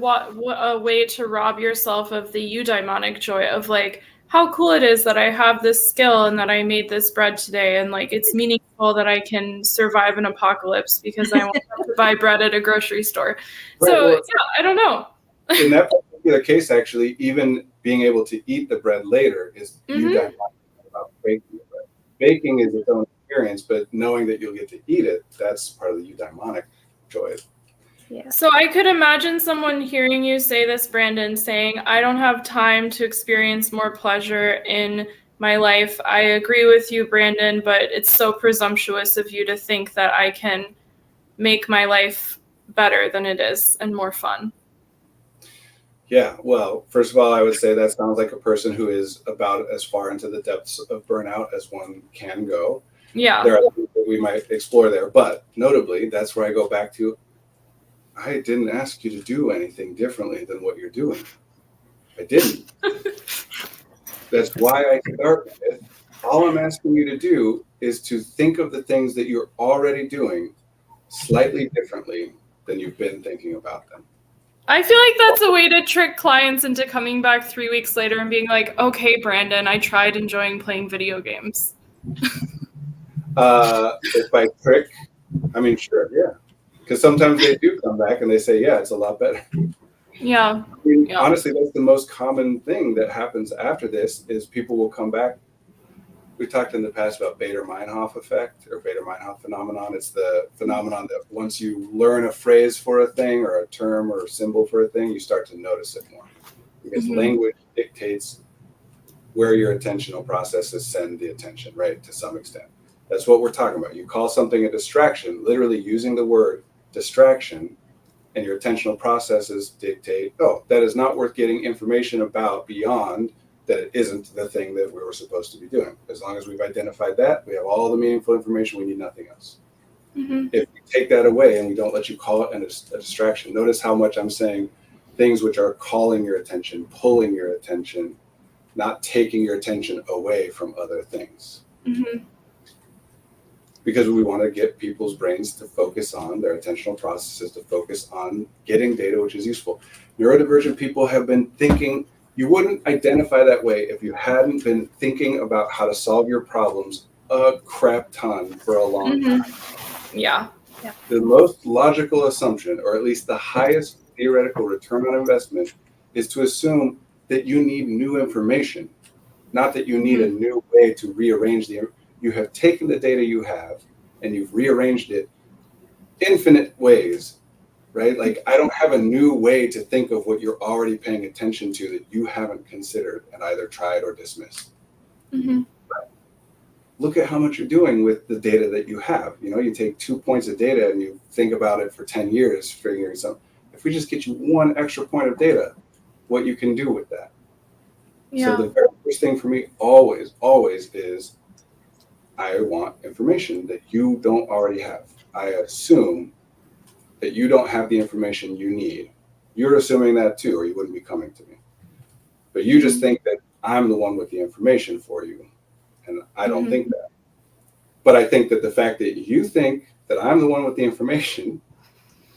Speaker 2: way to rob yourself of the eudaimonic joy of like, how cool it is that I have this skill and that I made this bread today. And like, it's meaningful that I can survive an apocalypse because I won't have to buy bread at a grocery store.
Speaker 3: Right,
Speaker 2: So
Speaker 3: well,
Speaker 2: yeah, I don't know.
Speaker 3: In that particular case, actually, even being able to eat the bread later is eudaimonic about baking the bread. Baking is its own experience, but knowing that you'll get to eat it, that's part of the eudaimonic joy.
Speaker 1: Yeah.
Speaker 2: So I could imagine someone hearing you say this, Brandon, saying, I don't have time to experience more pleasure in my life. I agree with you, Brandon, but it's so presumptuous of you to think that I can make my life better than it is and more fun.
Speaker 3: Yeah, well, first of all, I would say that sounds like a person who is about as far into the depths of burnout as one can go.
Speaker 2: Yeah.
Speaker 3: There are things that we might explore there, but notably, that's where I go back to, I didn't ask you to do anything differently than what you're doing. I didn't. That's why I start with, all I'm asking you to do is to think of the things that you're already doing slightly differently than you've been thinking about them.
Speaker 2: I feel like that's a way to trick clients into coming back 3 weeks later and being like, okay, Brandon, I tried enjoying playing video games.
Speaker 3: If I trick, I mean, sure, yeah. Because sometimes they do come back and they say, yeah, it's a lot better.
Speaker 2: Yeah.
Speaker 3: I mean, honestly, that's the most common thing that happens after this is people will come back. We talked in the past about Bader-Meinhof effect or Bader-Meinhof phenomenon. It's the phenomenon that once you learn a phrase for a thing or a term or a symbol for a thing, you start to notice it more. Because language dictates where your attentional processes send the attention, right, to some extent. That's what we're talking about. You call something a distraction, literally using the word distraction, and your attentional processes dictate, oh, that is not worth getting information about beyond that it isn't the thing that we were supposed to be doing. As long as we've identified that, we have all the meaningful information, we need nothing else. If we take that away and we don't let you call it a distraction, notice how much I'm saying things which are calling your attention, pulling your attention, not taking your attention away from other things. because we want to get people's brains to focus on their attentional processes, to focus on getting data which is useful. Neurodivergent people have been thinking, you wouldn't identify that way if you hadn't been thinking about how to solve your problems a crap ton for a long time.
Speaker 2: Yeah.
Speaker 3: The most logical assumption, or at least the highest theoretical return on investment, is to assume that you need new information, not that you need a new way to rearrange you have taken the data you have and you've rearranged it infinite ways, right? Like, I don't have a new way to think of what you're already paying attention to that you haven't considered and either tried or dismissed. Look at how much you're doing with the data that you have. You know, you take 2 points of data and you think about it for 10 years, figuring something. If we just get you one extra point of data, what you can do with that. So the very first thing for me always is, I want information that you don't already have. I assume that you don't have the information you need. You're assuming that too, or you wouldn't be coming to me. But you just think that I'm the one with the information for you. And I don't think that. But I think that the fact that you think that I'm the one with the information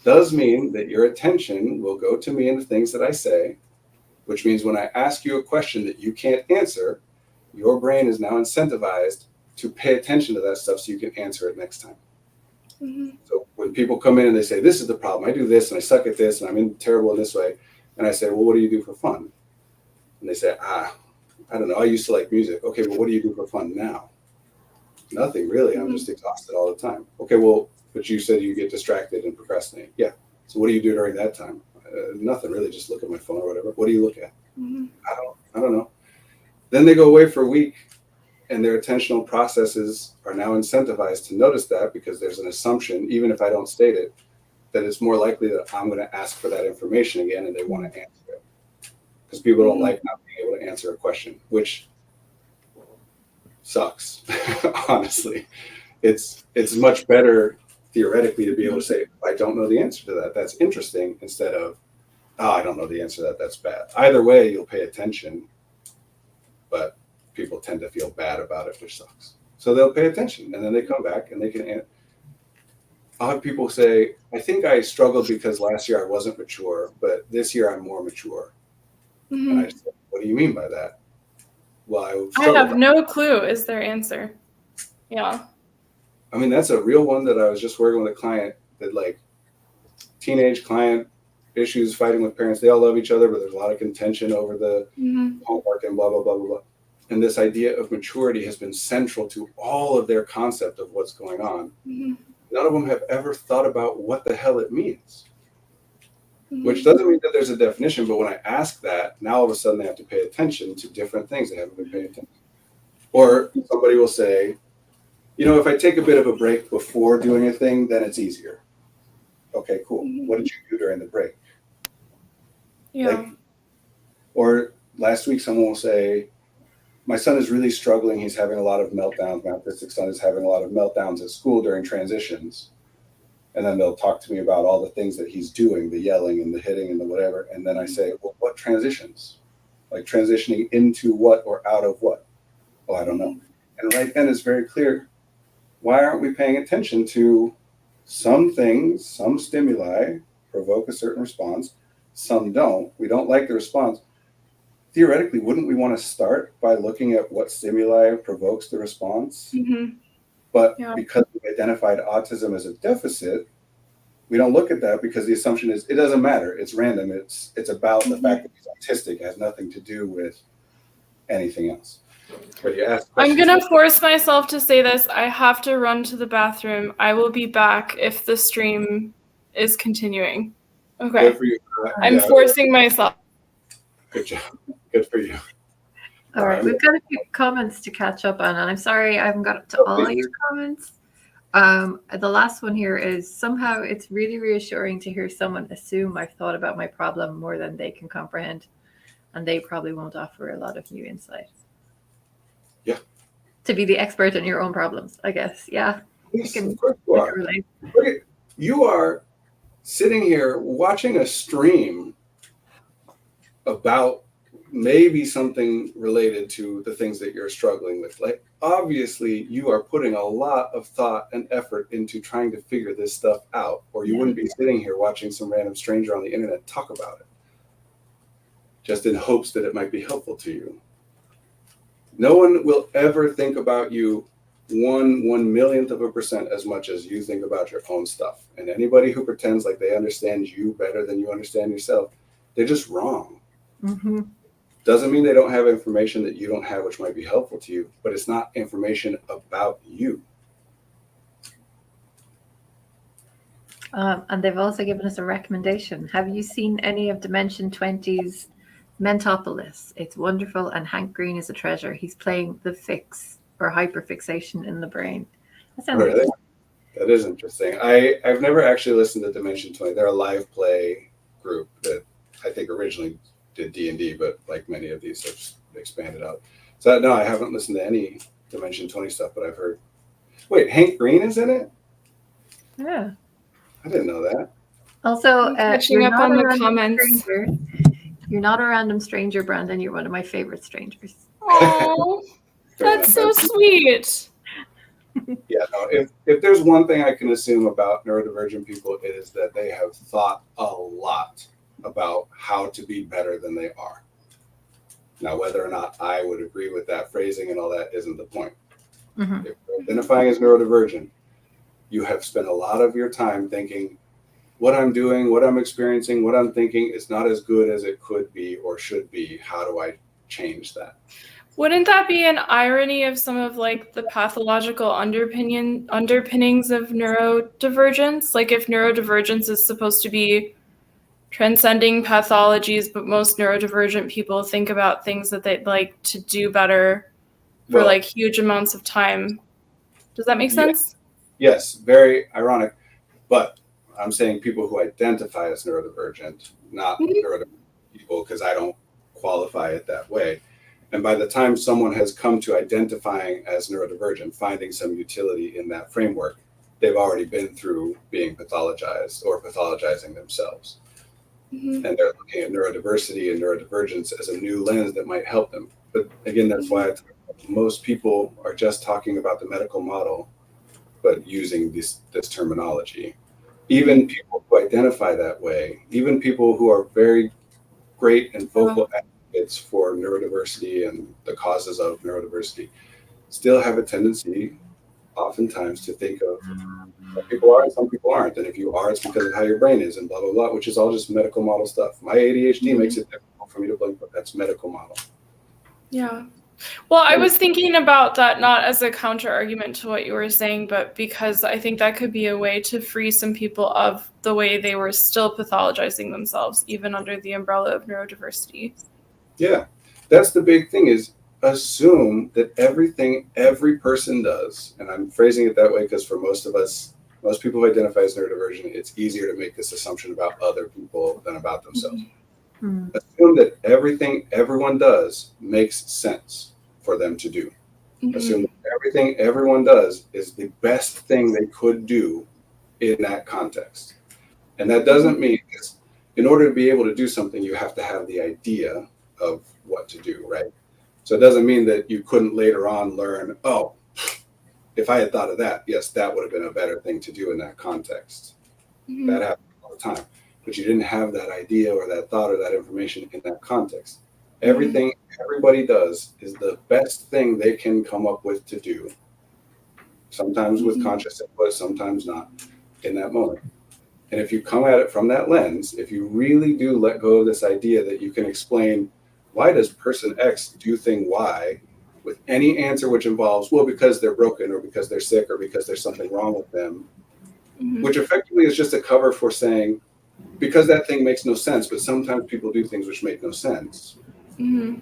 Speaker 3: does mean that your attention will go to me and the things that I say, which means when I ask you a question that you can't answer, your brain is now incentivized to pay attention to that stuff so you can answer it next time. So when people come in and they say, this is the problem, I do this and I suck at this and I'm terrible in this way, and I say, well, what do you do for fun? And they say, I don't know, I used to like music. Okay, well, what do you do for fun now? Nothing really, I'm just exhausted all the time. Okay, well, but you said you get distracted and procrastinate. Yeah, so what do you do during that time? Nothing really, just look at my phone or whatever. What do you look at? I don't know. Then they go away for a week and their attentional processes are now incentivized to notice that, because there's an assumption, even if I don't state it, that it's more likely that I'm going to ask for that information again and they want to answer it. Because people don't like not being able to answer a question, which sucks. Honestly, it's much better theoretically to be able to say, I don't know the answer to that, that's interesting, instead of, I don't know the answer to that, that's bad. Either way, you'll pay attention, but people tend to feel bad about it, which sucks. So they'll pay attention and then they come back and they can. I'll have people say, I think I struggled because last year I wasn't mature, but this year I'm more mature. And I said, what do you mean by that? Well,
Speaker 2: I have no clue is their answer. Yeah.
Speaker 3: I mean, that's a real one that I was just working with a client that, like, teenage client, issues, fighting with parents. They all love each other, but there's a lot of contention over the homework and blah, blah, blah, blah, blah. And this idea of maturity has been central to all of their concept of what's going on. None of them have ever thought about what the hell it means. Which doesn't mean that there's a definition, but when I ask that, now all of a sudden they have to pay attention to different things they haven't been paying attention to. Or somebody will say, you know, if I take a bit of a break before doing a thing, then it's easier. Okay, cool. What did you do during the break?
Speaker 2: Yeah.
Speaker 3: Or last week, someone will say, my son is really struggling. He's having a lot of meltdowns. My autistic son is having a lot of meltdowns at school during transitions. And then they'll talk to me about all the things that he's doing, the yelling and the hitting and the whatever. And then I say, well, what transitions? Like transitioning into what or out of what? Oh, I don't know. And right then it's very clear. Why aren't we paying attention to some things, some stimuli provoke a certain response, some don't. We don't like the response. Theoretically, wouldn't we want to start by looking at what stimuli provokes the response? But because we've identified autism as a deficit, we don't look at that, because the assumption is it doesn't matter. It's random. It's about the fact that he's autistic. It has nothing to do with anything else. But you ask
Speaker 2: I'm going to force myself to say this. I have to run to the bathroom. I will be back if the stream is continuing. Okay.
Speaker 3: Good for you.
Speaker 2: I'm forcing myself.
Speaker 3: Good job. Good for you.
Speaker 1: All right, we've got a few comments to catch up on, and I'm sorry I haven't got to all your comments. The last one here is, somehow it's really reassuring to hear someone assume I've thought about my problem more than they can comprehend, and they probably won't offer a lot of new insight.
Speaker 3: Yeah.
Speaker 1: To be the expert in your own problems, I guess. Yeah.
Speaker 3: Yes, of course you are. You are sitting here watching a stream about maybe something related to the things that you're struggling with. Like, obviously, you are putting a lot of thought and effort into trying to figure this stuff out, or you wouldn't be sitting here watching some random stranger on the internet talk about it, just in hopes that it might be helpful to you. No one will ever think about you 1/1,000,000th of a percent as much as you think about your own stuff. And anybody who pretends like they understand you better than you understand yourself, they're just wrong.
Speaker 1: Mm-hmm.
Speaker 3: Doesn't mean they don't have information that you don't have, which might be helpful to you, but it's not information about you.
Speaker 1: And they've also given us a recommendation. Have you seen any of Dimension 20's Mentopolis? It's wonderful, and Hank Green is a treasure. He's playing the fix or hyperfixation in the brain. That sounds
Speaker 3: Really? That is interesting. I've never actually listened to Dimension 20. They're a live play group that I think originally did D&D, but like many of these have expanded out. So no, I haven't listened to any Dimension 20 stuff, but I've heard. Wait, Hank Green is in it?
Speaker 1: Yeah.
Speaker 3: I didn't know that.
Speaker 1: Also,
Speaker 2: catching
Speaker 1: you're
Speaker 2: up
Speaker 1: not
Speaker 2: on
Speaker 1: a
Speaker 2: the
Speaker 1: random
Speaker 2: stranger.
Speaker 1: stranger. You're not a random stranger, Brandon. You're one of my favorite strangers.
Speaker 2: Oh, that's so sweet.
Speaker 3: Yeah, no, if there's one thing I can assume about neurodivergent people, it is that they have thought a lot about how to be better than they are. Now, whether or not I would agree with that phrasing and all that isn't the point.
Speaker 1: Mm-hmm.
Speaker 3: If you're identifying as neurodivergent, you have spent a lot of your time thinking, what I'm doing, what I'm experiencing, what I'm thinking is not as good as it could be or should be. How do I change that?
Speaker 2: Wouldn't that be an irony of some of like the pathological underpinnings of neurodivergence? Like if neurodivergence is supposed to be transcending pathologies, but most neurodivergent people think about things that they'd like to do better for like huge amounts of time. Does that make sense?
Speaker 3: Yes, very ironic. But I'm saying people who identify as neurodivergent, not neurodivergent people, because I don't qualify it that way. And by the time someone has come to identifying as neurodivergent, finding some utility in that framework, they've already been through being pathologized or pathologizing themselves.
Speaker 2: Mm-hmm.
Speaker 3: And they're looking at neurodiversity and neurodivergence as a new lens that might help them. But again, that's why most people are just talking about the medical model, but using this terminology. Even people who identify that way, even people who are very great and vocal advocates for neurodiversity and the causes of neurodiversity, still have a tendency oftentimes to think of some people are and some people aren't. And if you are, it's because of how your brain is and blah, blah, blah, which is all just medical model stuff. My ADHD makes it difficult for me to blink, but that's medical model.
Speaker 2: Yeah. Well, I was thinking about that not as a counter argument to what you were saying, but because I think that could be a way to free some people of the way they were still pathologizing themselves, even under the umbrella of neurodiversity.
Speaker 3: Yeah, that's the big thing is assume that everything every person does, and I'm phrasing it that way because for most of us, most people who identify as neurodivergent, it's easier to make this assumption about other people than about themselves. Mm-hmm. Assume that everything everyone does makes sense for them to do. Mm-hmm. Assume that everything everyone does is the best thing they could do in that context. And that doesn't mean, in order to be able to do something, you have to have the idea of what to do, right? So it doesn't mean that you couldn't later on learn, oh, if I had thought of that, yes, that would have been a better thing to do in that context. Mm-hmm. That happens all the time. But you didn't have that idea or that thought or that information in that context. Everything everybody does is the best thing they can come up with to do. Sometimes with conscious input, sometimes not in that moment. And if you come at it from that lens, if you really do let go of this idea that you can explain why does person X do thing Y with any answer which involves, well, because they're broken or because they're sick or because there's something wrong with them, which effectively is just a cover for saying, because that thing makes no sense, but sometimes people do things which make no sense. Mm-hmm.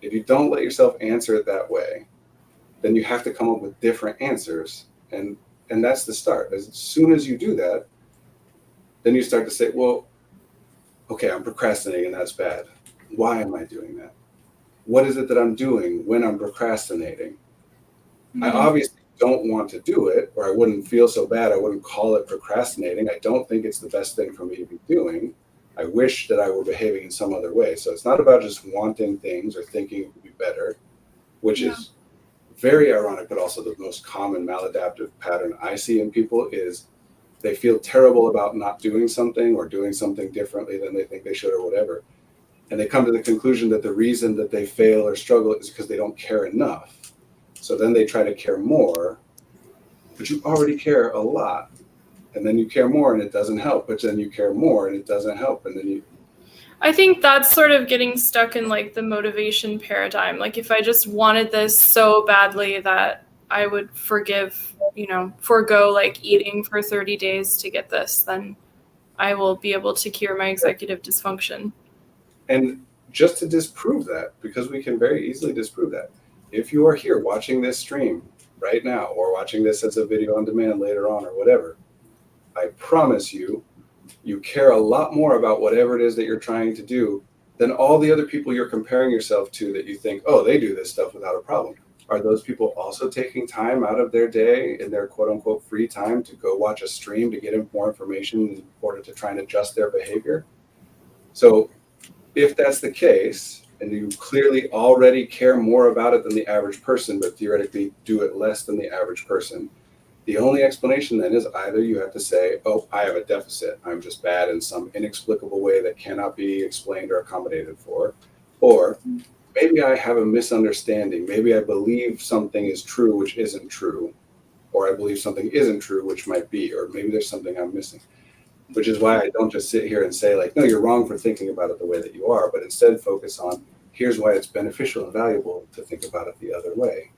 Speaker 3: If you don't let yourself answer it that way, then you have to come up with different answers. And that's the start. As soon as you do that, then you start to say, well, okay, I'm procrastinating and that's bad. Why am I doing that? What is it that I'm doing when I'm procrastinating? Mm-hmm. I obviously don't want to do it, or I wouldn't feel so bad. I wouldn't call it procrastinating. I don't think it's the best thing for me to be doing. I wish that I were behaving in some other way. So it's not about just wanting things or thinking it would be better, which is very ironic, but also the most common maladaptive pattern I see in people is they feel terrible about not doing something or doing something differently than they think they should or whatever. And they come to the conclusion that the reason that they fail or struggle is because they don't care enough. So then they try to care more, but you already care a lot. And then you care more and it doesn't help, but then you care more and it doesn't help. And then you...
Speaker 2: I think that's sort of getting stuck in like the motivation paradigm. Like if I just wanted this so badly that I would forego like eating for 30 days to get this, then I will be able to cure my executive dysfunction.
Speaker 3: And just to disprove that, because we can very easily disprove that, if you are here watching this stream right now or watching this as a video on demand later on or whatever, I promise you, you care a lot more about whatever it is that you're trying to do than all the other people you're comparing yourself to that you think, oh, they do this stuff without a problem. Are those people also taking time out of their day in their quote unquote free time to go watch a stream to get more information in order to try and adjust their behavior? So if that's the case, and you clearly already care more about it than the average person, but theoretically do it less than the average person, the only explanation then is either you have to say, oh, I have a deficit. I'm just bad in some inexplicable way that cannot be explained or accommodated for. Or maybe I have a misunderstanding. Maybe I believe something is true, which isn't true. Or I believe something isn't true, which might be. Or maybe there's something I'm missing. Which is why I don't just sit here and say like, no, you're wrong for thinking about it the way that you are, but instead focus on here's why it's beneficial and valuable to think about it the other way.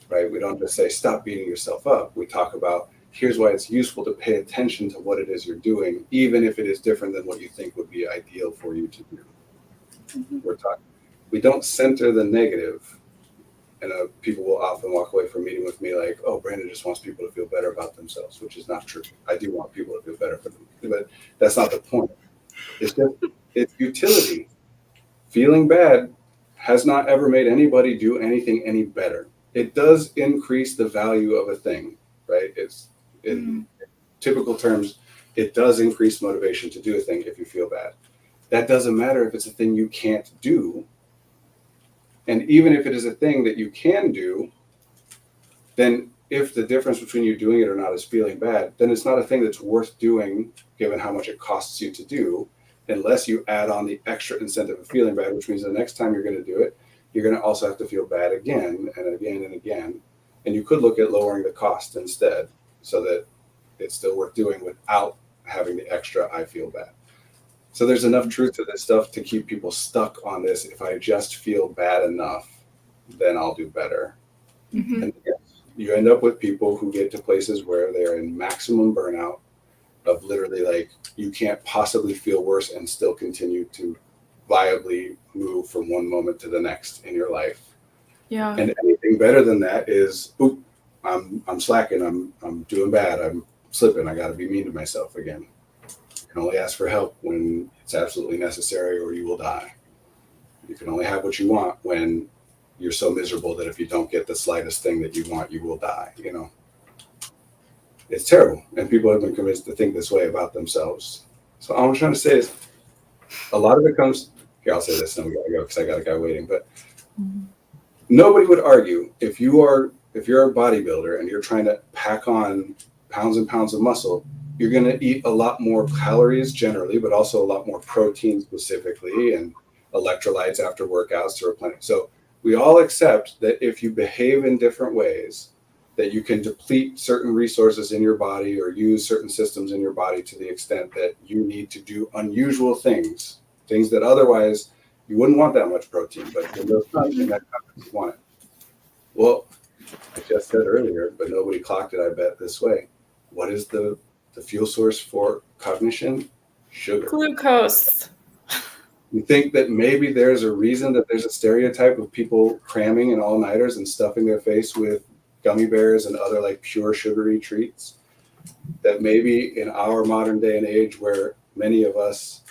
Speaker 3: Right? We don't just say, stop beating yourself up. We talk about, here's why it's useful to pay attention to what it is you're doing, even if it is different than what you think would be ideal for you to do. Mm-hmm. We don't center the negative. And people will often walk away from meeting with me like, oh, Brandon just wants people to feel better about themselves, which is not true. I do want people to feel better for them, but that's not the point. It's just, it's utility. Feeling bad has not ever made anybody do anything any better. It does increase the value of a thing, right? It's in typical terms, it does increase motivation to do a thing if you feel bad. That doesn't matter if it's a thing you can't do. And even if it is a thing that you can do, then if the difference between you doing it or not is feeling bad, then it's not a thing that's worth doing given how much it costs you to do, unless you add on the extra incentive of feeling bad, which means the next time you're going to do it, you're going to also have to feel bad again and again and again. And you could look at lowering the cost instead so that it's still worth doing without having the extra I feel bad. So there's enough truth to this stuff to keep people stuck on this. If I just feel bad enough, then I'll do better. Mm-hmm. And yes, you end up with people who get to places where they're in maximum burnout of literally like, you can't possibly feel worse and still continue to viably move from one moment to the next in your life. Yeah. And anything better than that is, oop, I'm slacking, I'm doing bad, I'm slipping, I got to be mean to myself again. You can only ask for help when it's absolutely necessary or you will die. You can only have what you want when you're so miserable that if you don't get the slightest thing that you want, you will die, you know. It's terrible. And people have been convinced to think this way about themselves. So all I'm trying to say is a lot of it comes, here, I'll say this and we gotta go because I got a guy waiting, but nobody would argue if you're a bodybuilder and you're trying to pack on pounds and pounds of muscle, you're going to eat a lot more calories generally, but also a lot more protein specifically and electrolytes after workouts to replenish. So we all accept that if you behave in different ways, that you can deplete certain resources in your body or use certain systems in your body to the extent that you need to do unusual things that otherwise you wouldn't want that much protein, but when those times in that context you want it. Well, I just said earlier, but nobody clocked it, I bet, this way. What is the fuel source for cognition? Sugar.
Speaker 2: Glucose.
Speaker 3: You think that maybe there's a reason that there's a stereotype of people cramming in all-nighters and stuffing their face with gummy bears and other like pure sugary treats? That maybe in our modern day and age where many of us,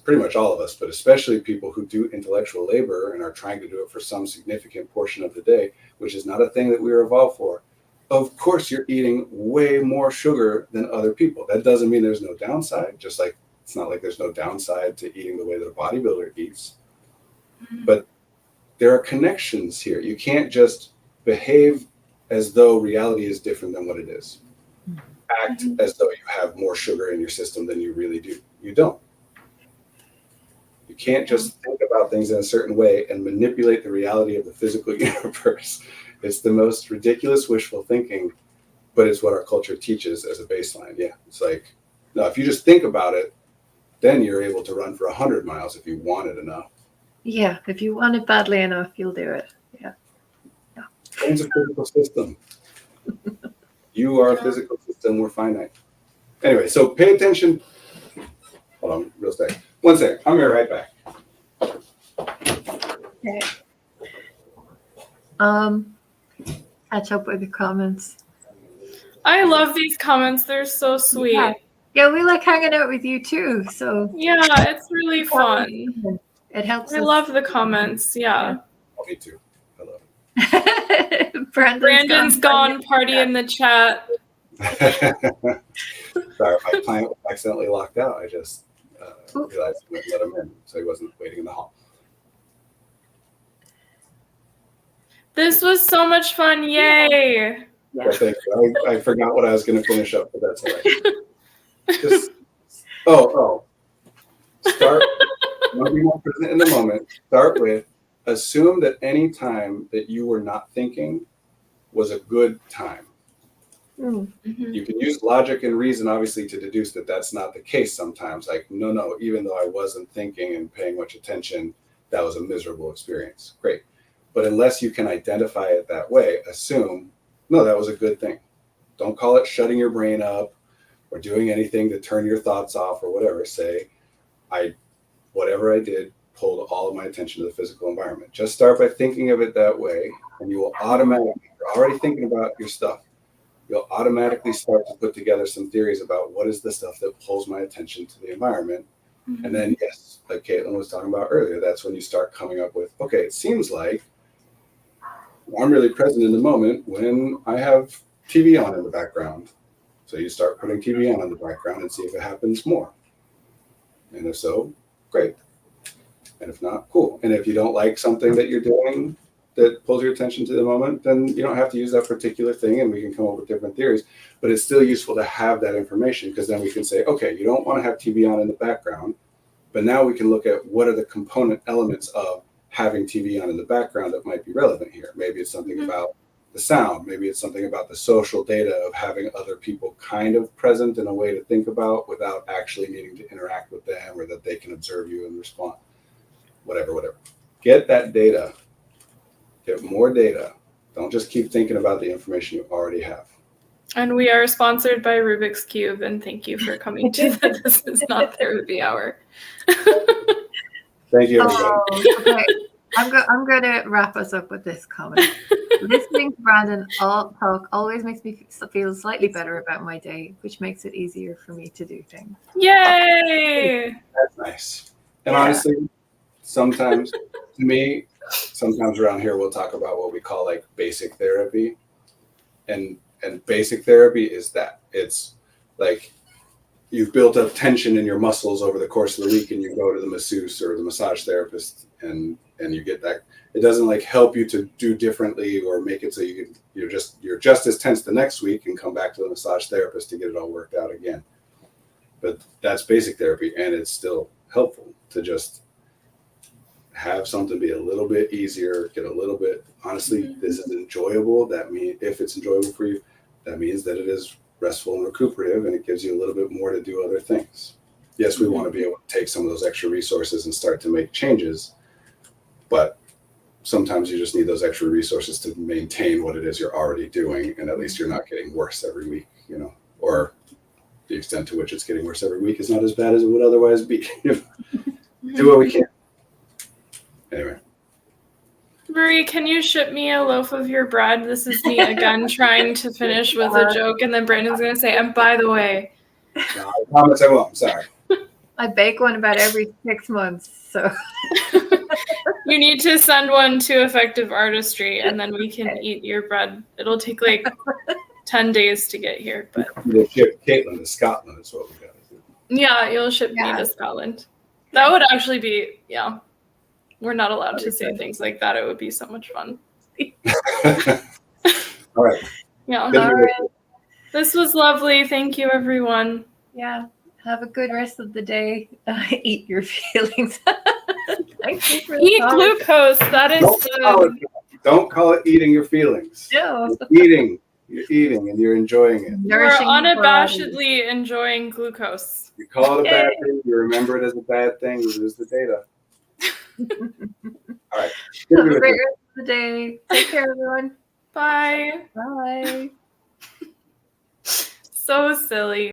Speaker 3: pretty much all of us, but especially people who do intellectual labor and are trying to do it for some significant portion of the day, which is not a thing that we were evolved for. Of course, you're eating way more sugar than other people. That doesn't mean there's no downside, just like It's not like there's no downside to eating the way that a bodybuilder eats. But there are connections here. You can't just behave as though reality is different than what it is. Act as though you have more sugar in your system than you really do. You don't. You can't just think about things in a certain way and manipulate the reality of the physical universe. It's the most ridiculous wishful thinking, but it's what our culture teaches as a baseline. Yeah, it's like, no, if you just think about it, then you're able to run for 100 miles if you want it enough.
Speaker 1: Yeah, if you want it badly enough, you'll do it. Yeah.
Speaker 3: Brain's a physical system. You are a physical system. We're finite. Anyway, so pay attention. Hold on, real second. 1 second. I'll be right back.
Speaker 1: Okay. Catch up with the comments.
Speaker 2: I love these comments. They're so sweet.
Speaker 1: Yeah, we like hanging out with you too. So
Speaker 2: Yeah, it's really fun.
Speaker 1: It helps.
Speaker 2: I love the comments. Yeah.
Speaker 3: Oh, me too. I love
Speaker 1: it.
Speaker 2: Brandon's gone party in the chat.
Speaker 3: it. Sorry, my client was accidentally locked out. I just realized I let him in, so he wasn't waiting in the hall.
Speaker 2: This was so much fun. Yay.
Speaker 3: Yeah, thank you. I forgot what I was going to finish up, but that's all right. Just, start, want to be more present in the moment. Start with, assume that any time that you were not thinking was a good time.
Speaker 2: Mm-hmm.
Speaker 3: You can use logic and reason, obviously, to deduce that that's not the case sometimes. Like, no, even though I wasn't thinking and paying much attention, that was a miserable experience. Great. But unless you can identify it that way, assume, no, that was a good thing. Don't call it shutting your brain up or doing anything to turn your thoughts off or whatever. Say, whatever I did pulled all of my attention to the physical environment. Just start by thinking of it that way, and you will automatically, you're already thinking about your stuff. You'll automatically start to put together some theories about what is the stuff that pulls my attention to the environment. Mm-hmm. And then, yes, like Caitlin was talking about earlier, that's when you start coming up with, okay, it seems like I'm really present in the moment when I have TV on in the background. So you start putting TV on in the background and see if it happens more. And if so, great. And if not, cool. And if you don't like something that you're doing that pulls your attention to the moment, then you don't have to use that particular thing, and we can come up with different theories. But it's still useful to have that information, because then we can say, okay, you don't want to have TV on in the background, but now we can look at what are the component elements of having TV on in the background that might be relevant here. Maybe it's something about the sound. Maybe it's something about the social data of having other people kind of present in a way to think about without actually needing to interact with them, or that they can observe you and respond. Whatever. Get that data. Get more data. Don't just keep thinking about the information you already have.
Speaker 2: And we are sponsored by Rubik's Cube, and thank you for coming to the This Is Not Therapy Hour.
Speaker 3: Thank you, everybody.
Speaker 1: Okay. I'm going to wrap us up with this comment. Listening to Brandon talk always makes me feel slightly better about my day, which makes it easier for me to do things.
Speaker 2: Yay!
Speaker 3: That's nice. And honestly, sometimes, to me, sometimes around here we'll talk about what we call like basic therapy. And basic therapy is that. It's like you've built up tension in your muscles over the course of the week, and you go to the masseuse or the massage therapist, and you get that. It doesn't like help you to do differently or make it so you're just as tense the next week and come back to the massage therapist to get it all worked out again. But that's basic therapy, and it's still helpful to just have something be a little bit easier, get a little bit, honestly, this is enjoyable. That means if it's enjoyable for you, that means that it is restful and recuperative, and it gives you a little bit more to do other things. Yes, we want to be able to take some of those extra resources and start to make changes, but sometimes you just need those extra resources to maintain what it is you're already doing, and at least you're not getting worse every week, or the extent to which it's getting worse every week is not as bad as it would otherwise be. Do what we can. Anyway.
Speaker 2: Marie, can you ship me a loaf of your bread? This is me again trying to finish with a joke, and then Brandon's going to say, and by the way.
Speaker 3: No, I promise I won't. I'm sorry.
Speaker 1: I bake one about every 6 months, so.
Speaker 2: You need to send one to Effective Artistry, and then we can eat your bread. It'll take like 10 days to get here. But
Speaker 3: we'll ship Caitlin to Scotland is what we got to do.
Speaker 2: Yeah, you'll ship me to Scotland. That would actually be, yeah. We're not allowed to say things like that. It would be so much fun.
Speaker 3: All right.
Speaker 2: Yeah.
Speaker 1: All right.
Speaker 2: This was lovely. Thank you, everyone.
Speaker 1: Yeah. Have a good rest of the day. Eat your feelings. Thank you for
Speaker 2: Eat glucose. That is
Speaker 3: don't call it eating your feelings.
Speaker 1: No.
Speaker 3: You're eating and you're enjoying it.
Speaker 2: We're unabashedly enjoying glucose.
Speaker 3: You call it a bad thing, you remember it as a bad thing, you lose the data. All right.
Speaker 1: Have a great rest of the day. Take care, everyone.
Speaker 2: Bye.
Speaker 1: Bye.
Speaker 2: So silly.